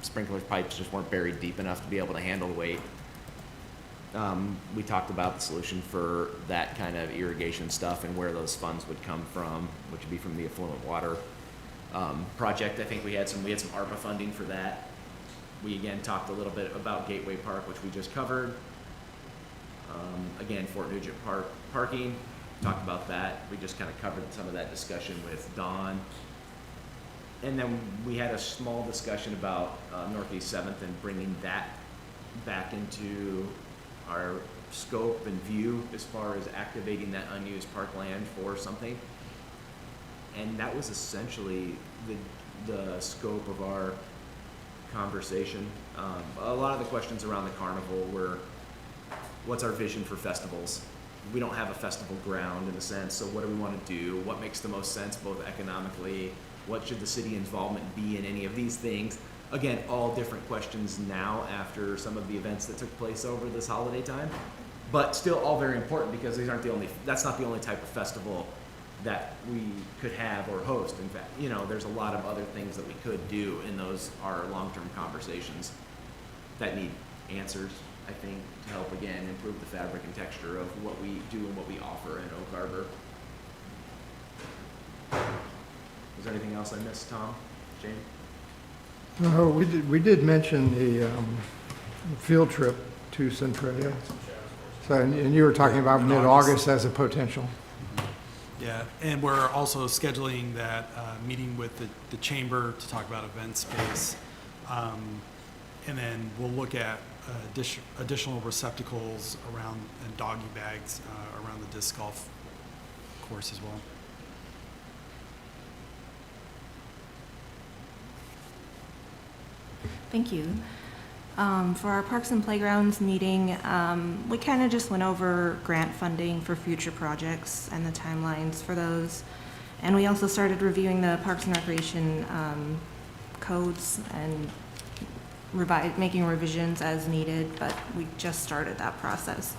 sprinkler pipes just weren't buried deep enough to be able to handle the weight. We talked about the solution for that kind of irrigation stuff and where those funds would come from, which would be from the affluent water project. I think we had some ARPA funding for that. We again talked a little bit about Gateway Park, which we just covered. Again, Fort Nugent Park parking, talked about that. We just kind of covered some of that discussion with Dawn. And then we had a small discussion about Northeast 7th and bringing that back into our scope and view as far as activating that unused parkland for something. And that was essentially the scope of our conversation. A lot of the questions around the carnival were, what's our vision for festivals? We don't have a festival ground in a sense, so what do we want to do? What makes the most sense both economically? What should the city involvement be in any of these things? Again, all different questions now after some of the events that took place over this holiday time, but still all very important because that's not the only type of festival that we could have or host. In fact, there's a lot of other things that we could do, and those are long-term conversations that need answers, I think, to help, again, improve the fabric and texture of what we do and what we offer in Oak Harbor. Is there anything else I missed, Tom? Jane? No, we did mention the field trip to Centralia. So, and you were talking about mid-August as a potential. Yeah, and we're also scheduling that meeting with the chamber to talk about event space. And then we'll look at additional receptacles around, and doggy bags around the disc golf course as well. Thank you. For our Parks and Playgrounds meeting, we kind of just went over grant funding for future projects and the timelines for those. And we also started reviewing the Parks and Recreation codes and making revisions as needed, but we just started that process.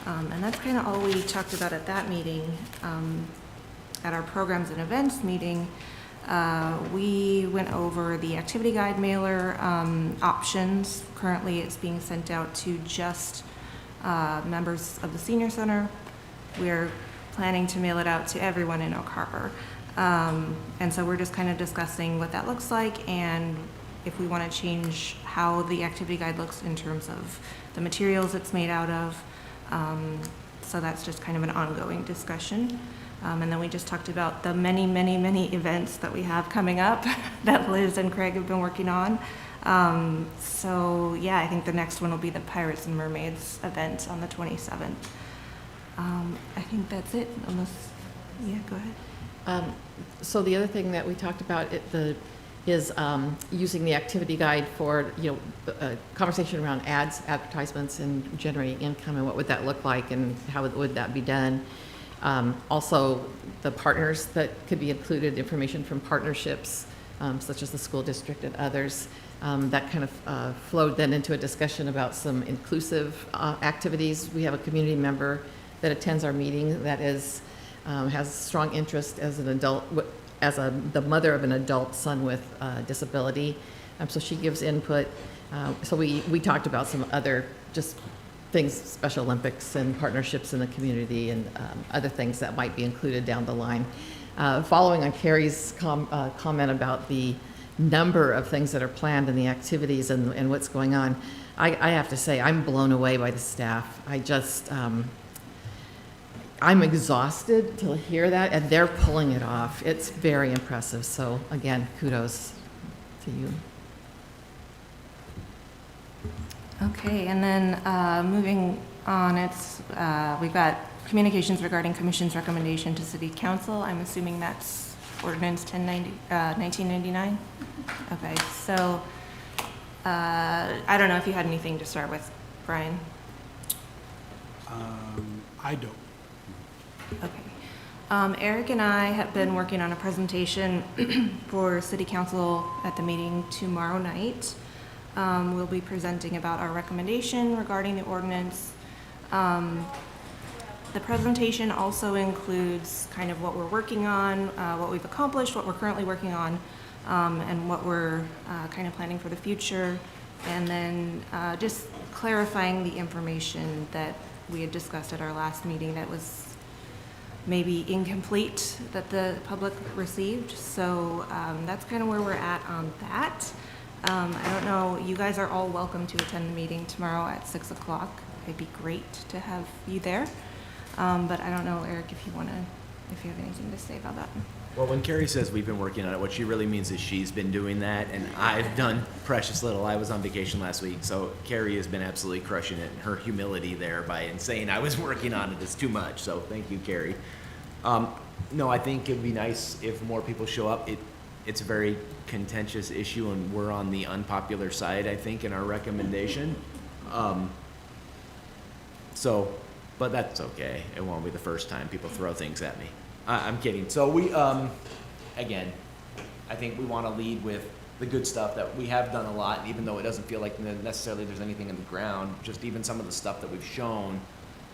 And that's kind of all we talked about at that meeting. At our Programs and Events meeting, we went over the activity guide mailer options. Currently, it's being sent out to just members of the Senior Center. We're planning to mail it out to everyone in Oak Harbor. And so we're just kind of discussing what that looks like and if we want to change how the activity guide looks in terms of the materials it's made out of. So that's just kind of an ongoing discussion. And then we just talked about the many, many, many events that we have coming up that Liz and Craig have been working on. So yeah, I think the next one will be the Pirates and Mermaids event on the 27th. I think that's it, unless, yeah, go ahead. So the other thing that we talked about is using the activity guide for, conversation around ads, advertisements, and generating income, and what would that look like, and how would that be done. Also, the partners that could be included, information from partnerships, such as the school district and others. That kind of flowed then into a discussion about some inclusive activities. We have a community member that attends our meeting that has strong interest as an adult, the mother of an adult son with disability. So she gives input. So we talked about some other just things, Special Olympics and partnerships in the community and other things that might be included down the line. Following on Carrie's comment about the number of things that are planned and the activities and what's going on, I have to say I'm blown away by the staff. I'm exhausted to hear that, and they're pulling it off. It's very impressive. So again, kudos to you. Okay, and then moving on, we've got communications regarding Commission's recommendation to City Council. I'm assuming that's Ordinance 1999? Okay, so I don't know if you had anything to start with, Brian. I don't. Okay. Eric and I have been working on a presentation for City Council at the meeting tomorrow night. We'll be presenting about our recommendation regarding the ordinance. The presentation also includes kind of what we're working on, what we've accomplished, what we're currently working on, and what we're kind of planning for the future, and then just clarifying the information that we had discussed at our last meeting that was maybe incomplete that the public received. So that's kind of where we're at on that. I don't know, you guys are all welcome to attend the meeting tomorrow at 6 o'clock. It'd be great to have you there. But I don't know, Eric, if you have anything to say about that. Well, when Carrie says we've been working on it, what she really means is she's been doing that, and I've done precious little. I was on vacation last week, so Carrie has been absolutely crushing it. And her humility there by saying I was working on it is too much. So thank you, Carrie. No, I think it'd be nice if more people show up. It's a very contentious issue, and we're on the unpopular side, I think, in our recommendation. But that's okay. It won't be the first time people throw things at me. I'm kidding. So again, I think we want to lead with the good stuff that we have done a lot, and even though it doesn't feel like necessarily there's anything in the ground, just even some of the stuff that we've shown,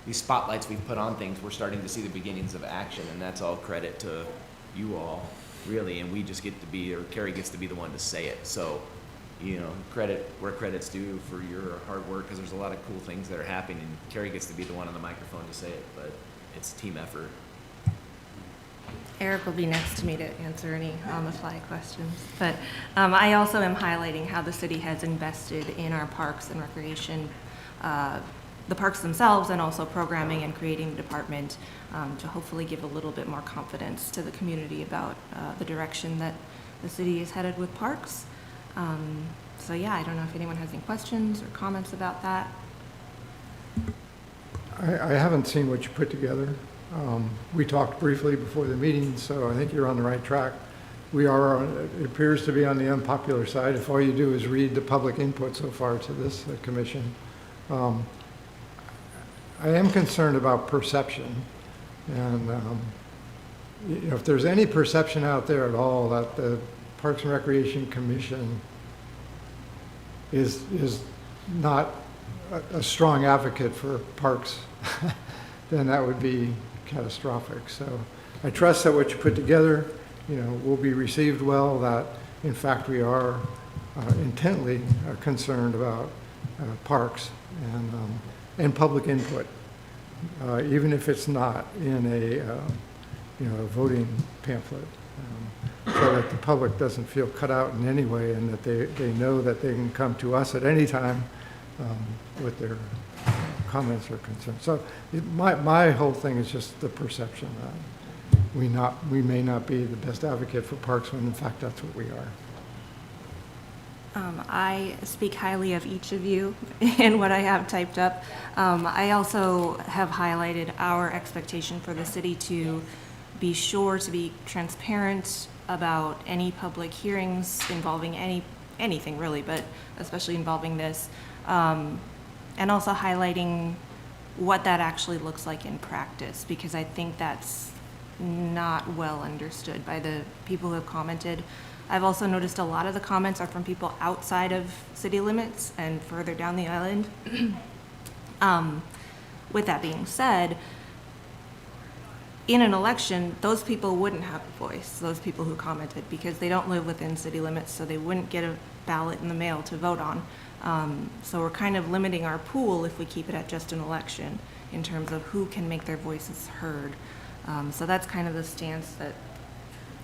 these spotlights we've put on things, we're starting to see the beginnings of action, and that's all credit to you all, really, and we just get to be, or Carrie gets to be the one to say it. So, credit where credit's due for your hard work, because there's a lot of cool things that are happening, and Carrie gets to be the one on the microphone to say it, but it's a team effort. Eric will be next to me to answer any on-the-fly questions. But I also am highlighting how the city has invested in our parks and recreation, the parks themselves, and also programming and creating the department to hopefully give a little bit more confidence to the community about the direction that the city is headed with parks. So yeah, I don't know if anyone has any questions or comments about that. I haven't seen what you put together. We talked briefly before the meeting, so I think you're on the right track. We are, it appears to be on the unpopular side. If all you do is read the public input so far to this commission. I am concerned about perception. And if there's any perception out there at all that the Parks and Recreation Commission is not a strong advocate for parks, then that would be catastrophic. So I trust that what you put together, will be received well, that in fact we are intently concerned about parks and public input, even if it's not in a voting pamphlet, so that the public doesn't feel cut out in any way, and that they know that they can come to us at any time with their comments or concerns. So my whole thing is just the perception that we may not be the best advocate for parks, when in fact that's what we are. I speak highly of each of you in what I have typed up. I also have highlighted our expectation for the city to be sure to be transparent about any public hearings involving anything really, but especially involving this. And also highlighting what that actually looks like in practice, because I think that's not well understood by the people who have commented. I've also noticed a lot of the comments are from people outside of city limits and further down the island. With that being said, in an election, those people wouldn't have a voice, those people who commented, because they don't live within city limits, so they wouldn't get a ballot in the mail to vote on. So we're kind of limiting our pool if we keep it at just an election in terms of who can make their voices heard. So that's kind of the stance that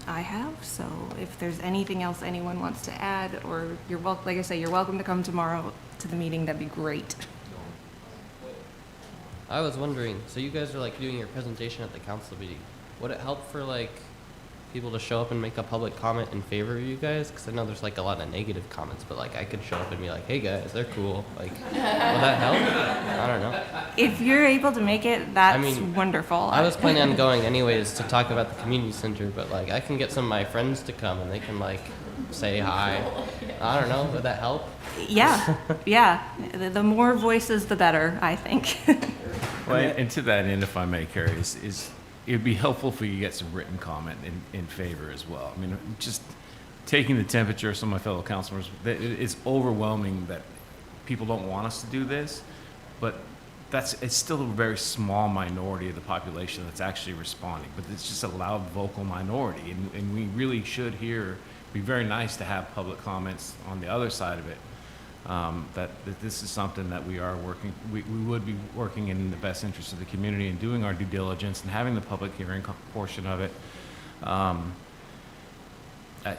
I have. So if there's anything else anyone wants to add, or like I say, you're welcome to come tomorrow to the meeting, that'd be great. I was wondering, so you guys are doing your presentation at the council meeting. Would it help for people to show up and make a public comment in favor of you guys? Because I know there's a lot of negative comments, but I could show up and be like, hey guys, they're cool. Will that help? I don't know. If you're able to make it, that's wonderful. I was planning on going anyways to talk about the community center, but I can get some of my friends to come and they can say hi. I don't know, would that help? Yeah, yeah. The more voices, the better, I think. Well, and to that end, if I may, Carrie, it'd be helpful for you to get some written comment in favor as well. I mean, just taking the temperature of some of my fellow councilors, it's overwhelming that people don't want us to do this, but it's still a very small minority of the population that's actually responding, but it's just a loud vocal minority, and we really should hear be very nice to have public comments on the other side of it. That this is something that we would be working in the best interest of the community and doing our due diligence and having the public hearing portion of it.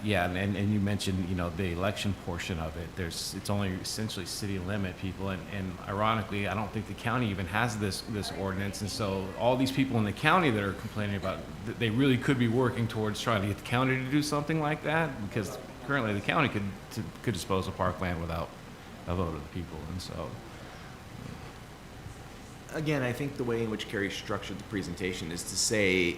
Yeah, and you mentioned, the election portion of it. It's only essentially city limit people, and ironically, I don't think the county even has this ordinance, and so all these people in the county that are complaining about, they really could be working towards trying to get the county to do something like that, because currently the county could dispose of parkland without a vote of the people, and so. Again, I think the way in which Carrie structured the presentation is to say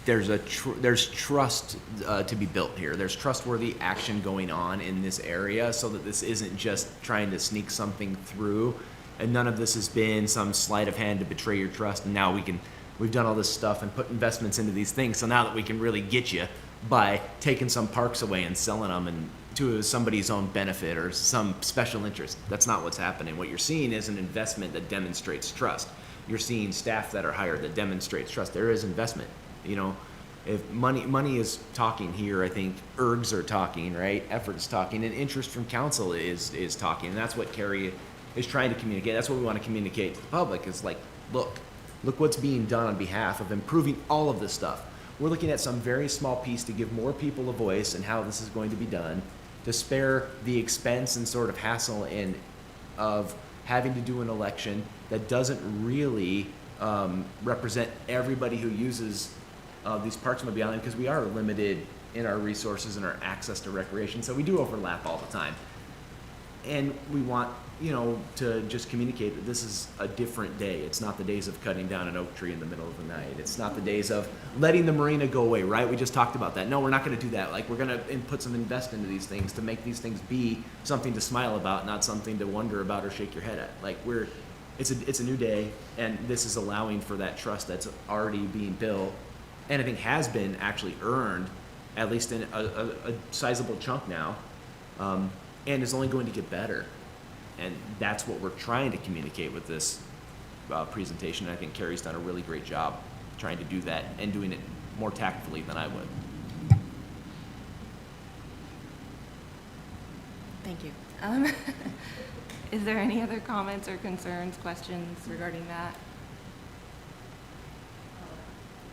there's trust to be built here. There's trustworthy action going on in this area, so that this isn't just trying to sneak something through, and none of this has been some sleight of hand to betray your trust. And now we've done all this stuff and put investments into these things, so now that we can really get you by taking some parks away and selling them and to somebody's own benefit or some special interest. That's not what's happening. What you're seeing is an investment that demonstrates trust. You're seeing staff that are hired that demonstrates trust. There is investment. If money is talking here, I think ergs are talking, right? Effort is talking, and interest from council is talking, and that's what Carrie is trying to communicate. That's what we want to communicate to the public. Is like, look what's being done on behalf of improving all of this stuff. We're looking at some very small piece to give more people a voice and how this is going to be done, to spare the expense and sort of hassle of having to do an election that doesn't really represent everybody who uses these parks on the island, because we are limited in our resources and our access to recreation, so we do overlap all the time. And we want, to just communicate that this is a different day. It's not the days of cutting down an oak tree in the middle of the night. It's not the days of letting the marina go away, right? We just talked about that. No, we're not going to do that. Like, we're going to put some invest into these things to make these things be something to smile about, not something to wonder about or shake your head at. Like, it's a new day, and this is allowing for that trust that's already being built, and I think has been actually earned, at least in a sizable chunk now, and is only going to get better. And that's what we're trying to communicate with this presentation. And I think Carrie's done a really great job trying to do that and doing it more tactfully than I would. Thank you. Is there any other comments or concerns, questions regarding that?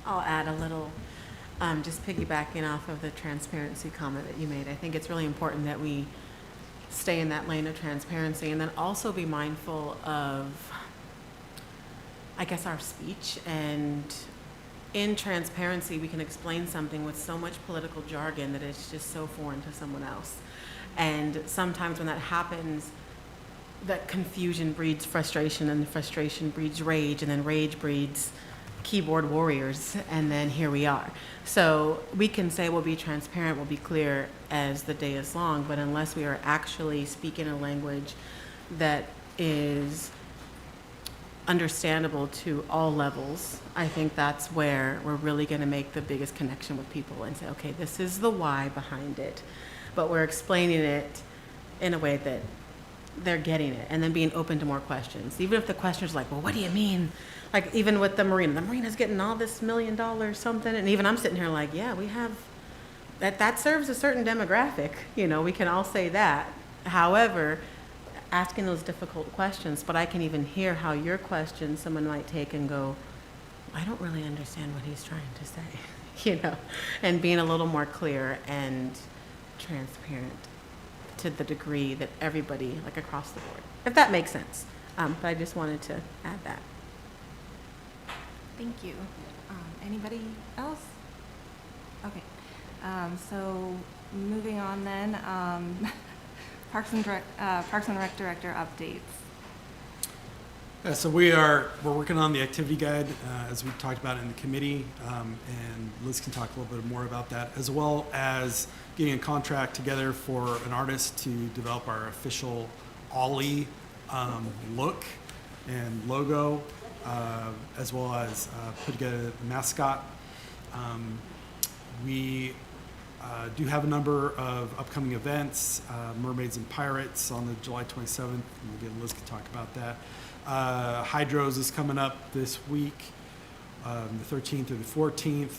I'll add a little, just piggybacking off of the transparency comment that you made. I think it's really important that we stay in that lane of transparency, and then also be mindful of, I guess, our speech. And in transparency, we can explain something with so much political jargon that it's just so foreign to someone else. And sometimes when that happens, that confusion breeds frustration, and frustration breeds rage, and then rage breeds keyboard warriors, and then here we are. So we can say we'll be transparent, we'll be clear as the day is long, but unless we are actually speaking a language that is understandable to all levels, I think that's where we're really going to make the biggest connection with people and say, okay, this is the why behind it, but we're explaining it in a way that they're getting it, and then being open to more questions. Even if the questioner's like, well, what do you mean? Like, even with the marina's getting all this $1 million something, and even I'm sitting here like, yeah, we have, that serves a certain demographic, we can all say that. However, asking those difficult questions, but I can even hear how your question someone might take and go, I don't really understand what he's trying to say, and being a little more clear and transparent to the degree that everybody, like across the board, if that makes sense. But I just wanted to add that. Thank you. Anybody else? Okay. So moving on then, Parks and Rec Director updates. Yeah, so we're working on the activity guide, as we talked about in the committee, and Liz can talk a little bit more about that, as well as getting a contract together for an artist to develop our official Ollie look and logo, as well as put together the mascot. We do have a number of upcoming events, Mermaids and Pirates on the July 27th, and again, Liz can talk about that. Hydros is coming up this week, the 13th through the 14th.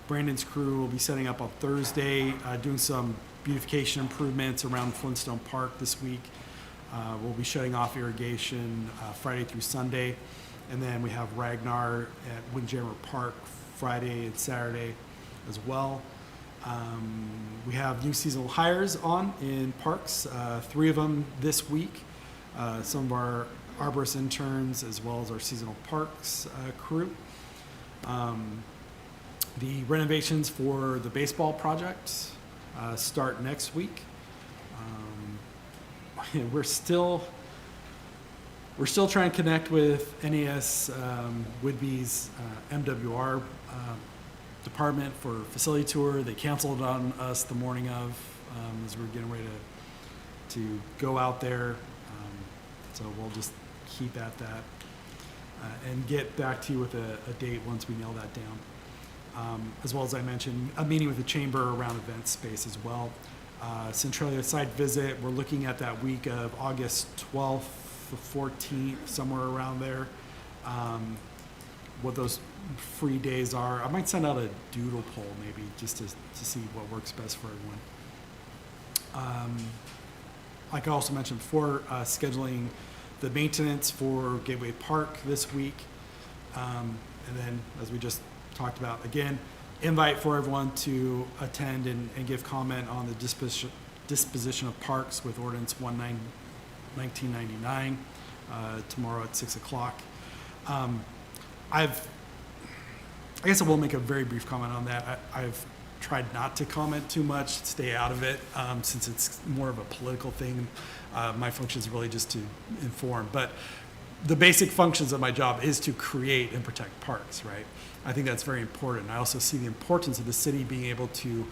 Brandon's crew will be setting up on Thursday, doing some beautification improvements around Flintstone Park this week. We'll be shutting off irrigation Friday through Sunday. And then we have Ragnar at Windjammer Park Friday and Saturday as well. We have new seasonal hires on in parks, 3 of them this week. Some of our arborist interns as well as our seasonal parks crew. The renovations for the baseball project start next week. We're still trying to connect with NAS Whidbey's MWR department for facility tour. They canceled on us the morning of as we were getting ready to go out there. So we'll just keep at that and get back to you with a date once we nail that down. As well as I mentioned, a meeting with the chamber around event space as well. Centralia site visit, we're looking at that week of August 12th, the 14th, somewhere around there. What those free days are. I might send out a doodle poll maybe just to see what works best for everyone. Like I also mentioned before, scheduling the maintenance for Gateway Park this week. And then, as we just talked about, again, invite for everyone to attend and give comment on the disposition of parks with Ordinance 1999 tomorrow at 6 o'clock. I guess I will make a very brief comment on that. I've tried not to comment too much, stay out of it, since it's more of a political thing. My function is really just to inform. But the basic functions of my job is to create and protect parks, right? I think that's very important. I also see the importance of the city being able to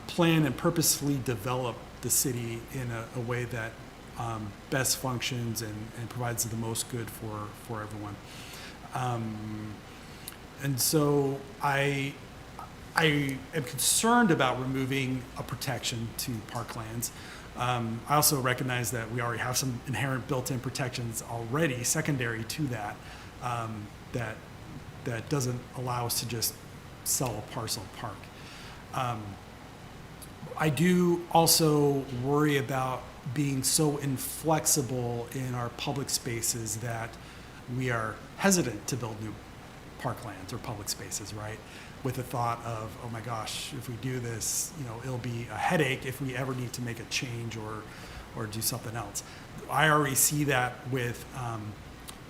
plan and purposefully develop the city in a way that best functions and provides the most good for everyone. And so I am concerned about removing a protection to parklands. I also recognize that we already have some inherent built-in protections already, secondary to that, that doesn't allow us to just sell a parcel park. I do also worry about being so inflexible in our public spaces that we are hesitant to build new parklands or public spaces, right? With the thought of, oh my gosh, if we do this, it'll be a headache if we ever need to make a change or do something else. I already see that with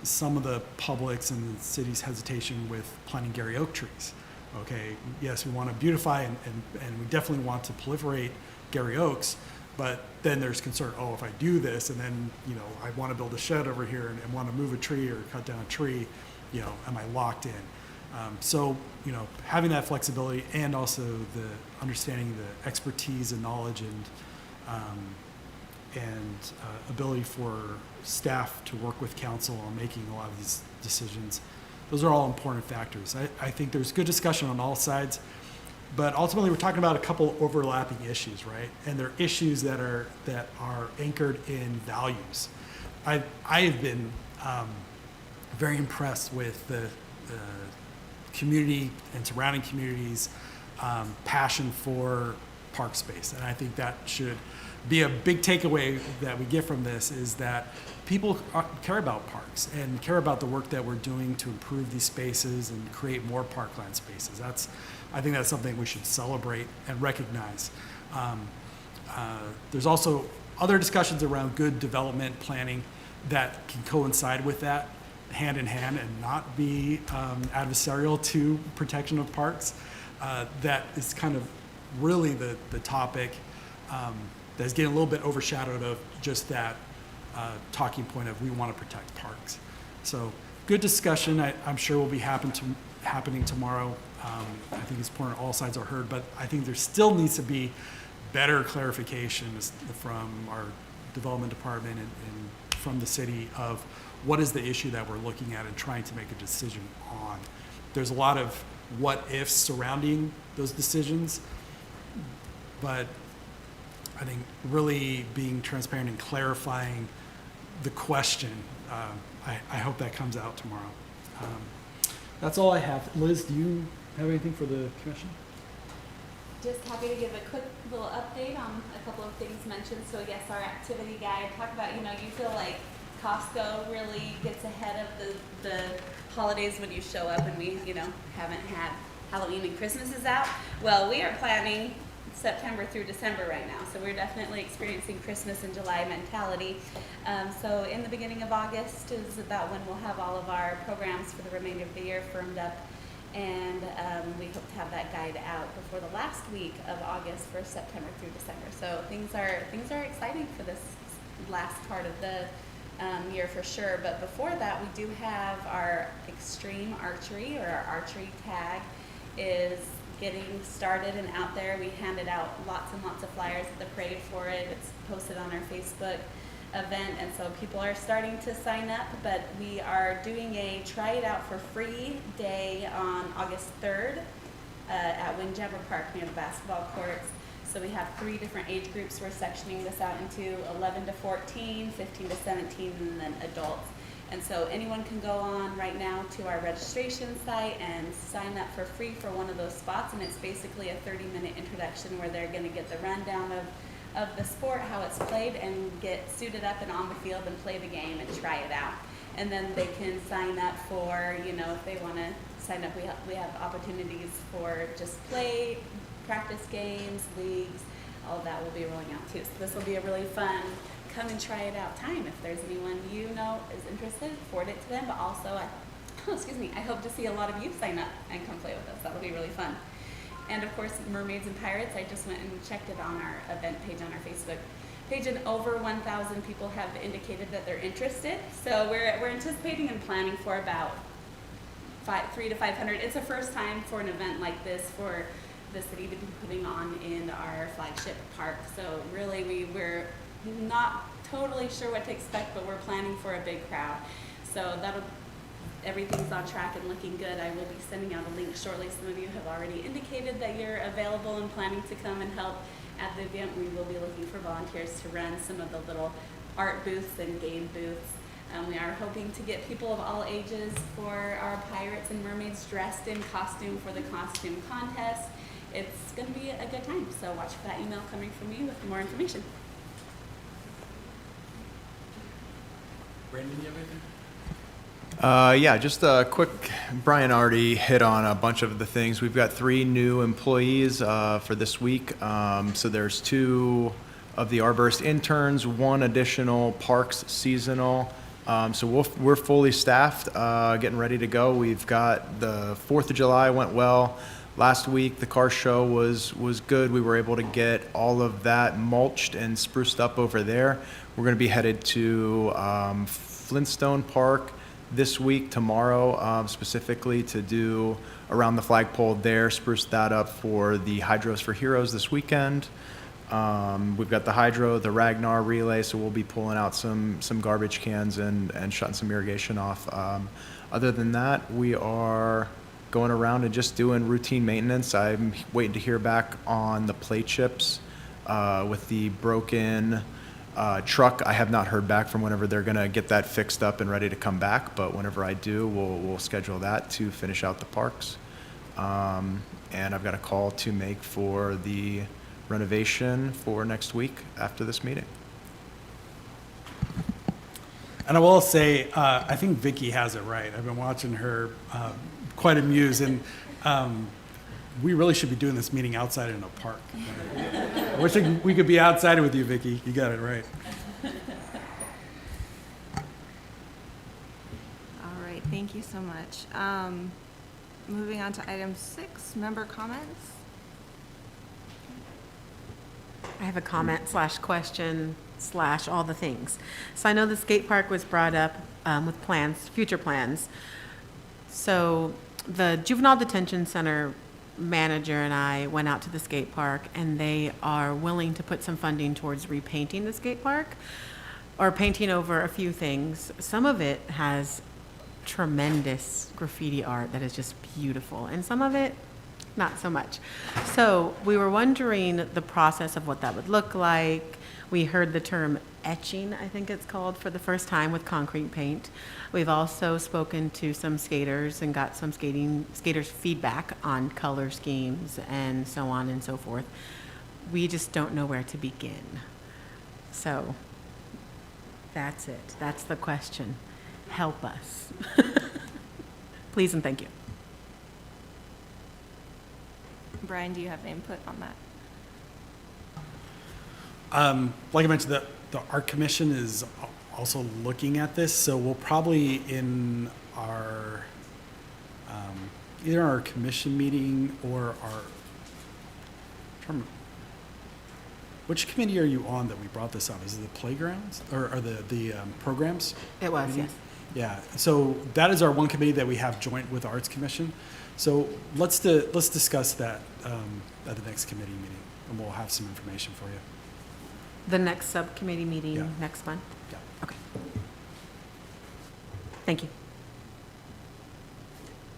some of the public's and the city's hesitation with planting Gary Oak trees. Okay, yes, we want to beautify and we definitely want to proliferate Gary Oaks, but then there's concern, oh, if I do this and then, I want to build a shed over here and want to move a tree or cut down a tree, am I locked in? So, having that flexibility and also the understanding the expertise and knowledge and ability for staff to work with council on making a lot of these decisions, those are all important factors. I think there's good discussion on all sides, but ultimately we're talking about a couple overlapping issues, right? And they're issues that are anchored in values. I have been very impressed with the community and surrounding communities' passion for park space. And I think that should be a big takeaway that we get from this, is that people care about parks and care about the work that we're doing to improve these spaces and create more parkland spaces. I think that's something we should celebrate and recognize. There's also other discussions around good development planning that can coincide with that, hand in hand, and not be adversarial to protection of parks. That is kind of really the topic that's getting a little bit overshadowed of just that talking point of we want to protect parks. So good discussion. I'm sure will be happening tomorrow. I think it's important all sides are heard, but I think there still needs to be better clarification from our development department and from the city of what is the issue that we're looking at and trying to make a decision on. There's a lot of what ifs surrounding those decisions, but I think really being transparent and clarifying the question, I hope that comes out tomorrow. That's all I have. Liz, do you have anything for the commission? Just happy to give a quick little update on a couple of things mentioned. So yes, our activity guide, talk about, you feel like Costco really gets ahead of the holidays when you show up and we, haven't had Halloween and Christmas is out. Well, we are planning September through December right now. So we're definitely experiencing Christmas in July mentality. So in the beginning of August is about when we'll have all of our programs for the remainder of the year firmed up. And we hope to have that guide out before the last week of August for September through December. So things are exciting for this last part of the year for sure. But before that, we do have our Extreme Archery, or our archery tag is getting started and out there. We handed out lots and lots of flyers at the parade for it. It's posted on our Facebook event, and so people are starting to sign up, but we are doing a try it out for free day on August 3rd at Windjammer Park near the basketball courts. So we have 3 different age groups. We're sectioning this out into 11 to 14, 15 to 17, and then adults. And so anyone can go on right now to our registration site and sign up for free for one of those spots, and it's basically a 30-minute introduction where they're going to get the rundown of the sport, how it's played, and get suited up and on the field and play the game and try it out. And then they can sign up for, if they want to sign up, we have opportunities for just play, practice games, leagues, all of that will be rolling out too. So this will be a really fun come and try it out time. If there's anyone is interested, forward it to them, but also, I hope to see a lot of you sign up and come play with us. That'll be really fun. And of course, Mermaids and Pirates, I just went and checked it on our event page on our Facebook page, and over 1,000 people have indicated that they're interested. So we're anticipating and planning for about 300 to 500. It's a first time for an event like this for the city to be putting on in our flagship park. So really, we're not totally sure what to expect, but we're planning for a big crowd. So everything's on track and looking good. I will be sending out a link shortly. Some of you have already indicated that you're available and planning to come and help at the event. We will be looking for volunteers to run some of the little art booths and game booths. We are hoping to get people of all ages for our pirates and mermaids dressed in costume for the costume contest. It's going to be a good time. So watch for that email coming from me with more information. Brandon, you have anything? Yeah, just a quick, Brian already hit on a bunch of the things. We've got 3 new employees for this week. So there's 2 of the Arborist interns, 1 additional Parks seasonal. So we're fully staffed, getting ready to go. We've got the 4th of July went well. Last week, the car show was good. We were able to get all of that mulched and spruced up over there. We're going to be headed to Flintstone Park this week, tomorrow, specifically to do around the flagpole there, spruce that up for the Hydros for Heroes this weekend. We've got the Hydro, the Ragnar relay, so we'll be pulling out some garbage cans and shutting some irrigation off. Other than that, we are going around and just doing routine maintenance. I'm waiting to hear back on the plate chips with the broken truck. I have not heard back from whenever they're going to get that fixed up and ready to come back, but whenever I do, we'll schedule that to finish out the parks. And I've got a call to make for the renovation for next week after this meeting. And I will say, I think Vicky has it right. I've been watching her quite amused, and we really should be doing this meeting outside in a park. I wish we could be outside with you, Vicky. You got it right. All right, thank you so much. Moving on to item 6, member comments. I have a comment / question / all the things. So I know the skate park was brought up with plans, future plans. So the Juvenile Detention Center manager and I went out to the skate park, and they are willing to put some funding towards repainting the skate park or painting over a few things. Some of it has tremendous graffiti art that is just beautiful, and some of it not so much. So we were wondering the process of what that would look like. We heard the term etching, I think it's called, for the first time with concrete paint. We've also spoken to some skaters and got some skaters' feedback on color schemes and so on and so forth. We just don't know where to begin. So that's it. That's the question. Help us. Please and thank you. Brian, do you have input on that? Like I mentioned, the art commission is also looking at this, so we'll probably in our either our commission meeting or our which committee are you on that we brought this up? Is it the playgrounds or the programs? It was, committee? yes. Yeah, so that is our one committee that we have joint with Arts Commission. So let's discuss that at the next committee meeting, and we'll have some information for you. The next subcommittee meeting Yeah. next month? Yeah. Okay. Thank you.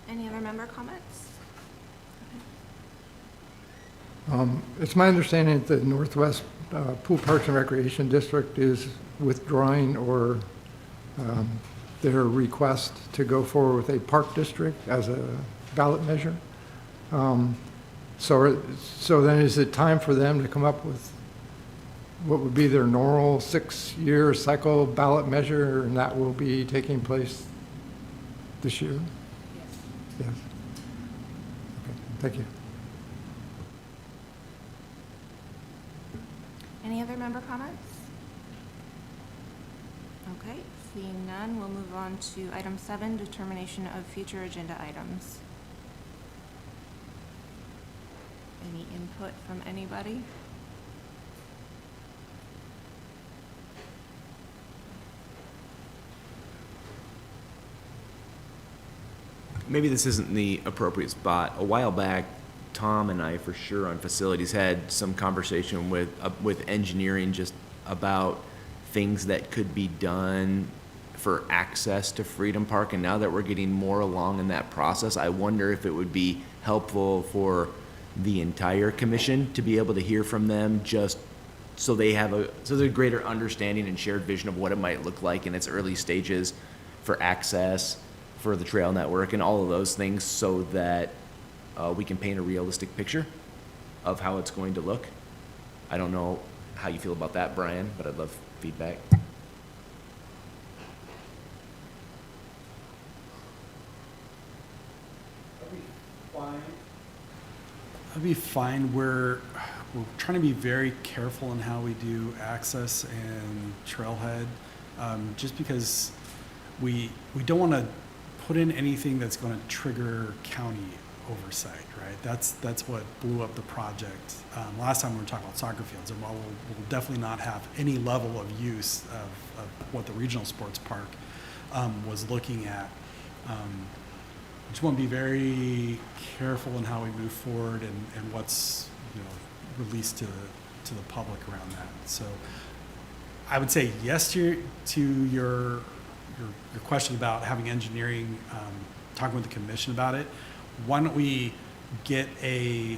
Any other member comments? It's my understanding that the Northwest Pool Parks and Recreation District is withdrawing or their request to go forward with a park district as a ballot measure. So then is it time for them to come up with what would be their normal 6-year cycle ballot measure, and that will be taking place this year? Yes. Okay, thank you. Any other member comments? Okay, seeing none, we'll move on to item 7, determination of future agenda items. Any input from anybody? Maybe this isn't the appropriate spot. A while back, Tom and I, for sure, on facilities, had some conversation with engineering just about things that could be done for access to Freedom Park. And now that we're getting more along in that process, I wonder if it would be helpful for the entire commission to be able to hear from them, just so they have there's a greater understanding and shared vision of what it might look like in its early stages for access, for the trail network, and all of those things, so that we can paint a realistic picture of how it's going to look. I don't know how you feel about that, Brian, but I'd love feedback. That'd be fine. We're trying to be very careful in how we do access and trailhead, just because we don't want to put in anything that's going to trigger county oversight, right? That's what blew up the project. Last time we were talking about soccer fields, and while we'll definitely not have any level of use of what the regional sports park was looking at. Just want to be very careful in how we move forward and what's released to the public around that. So I would say yes to your question about having engineering, talking with the commission about it. Why don't we get a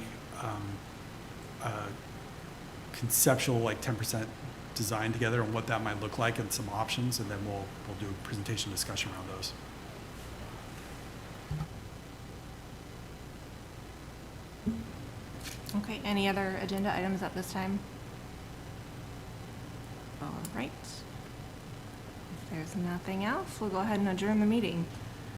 conceptual, like 10% design together on what that might look like and some options, and then we'll do a presentation discussion around those. Okay, any other agenda items at this time? All right. If there's nothing else, we'll go ahead and adjourn the meeting.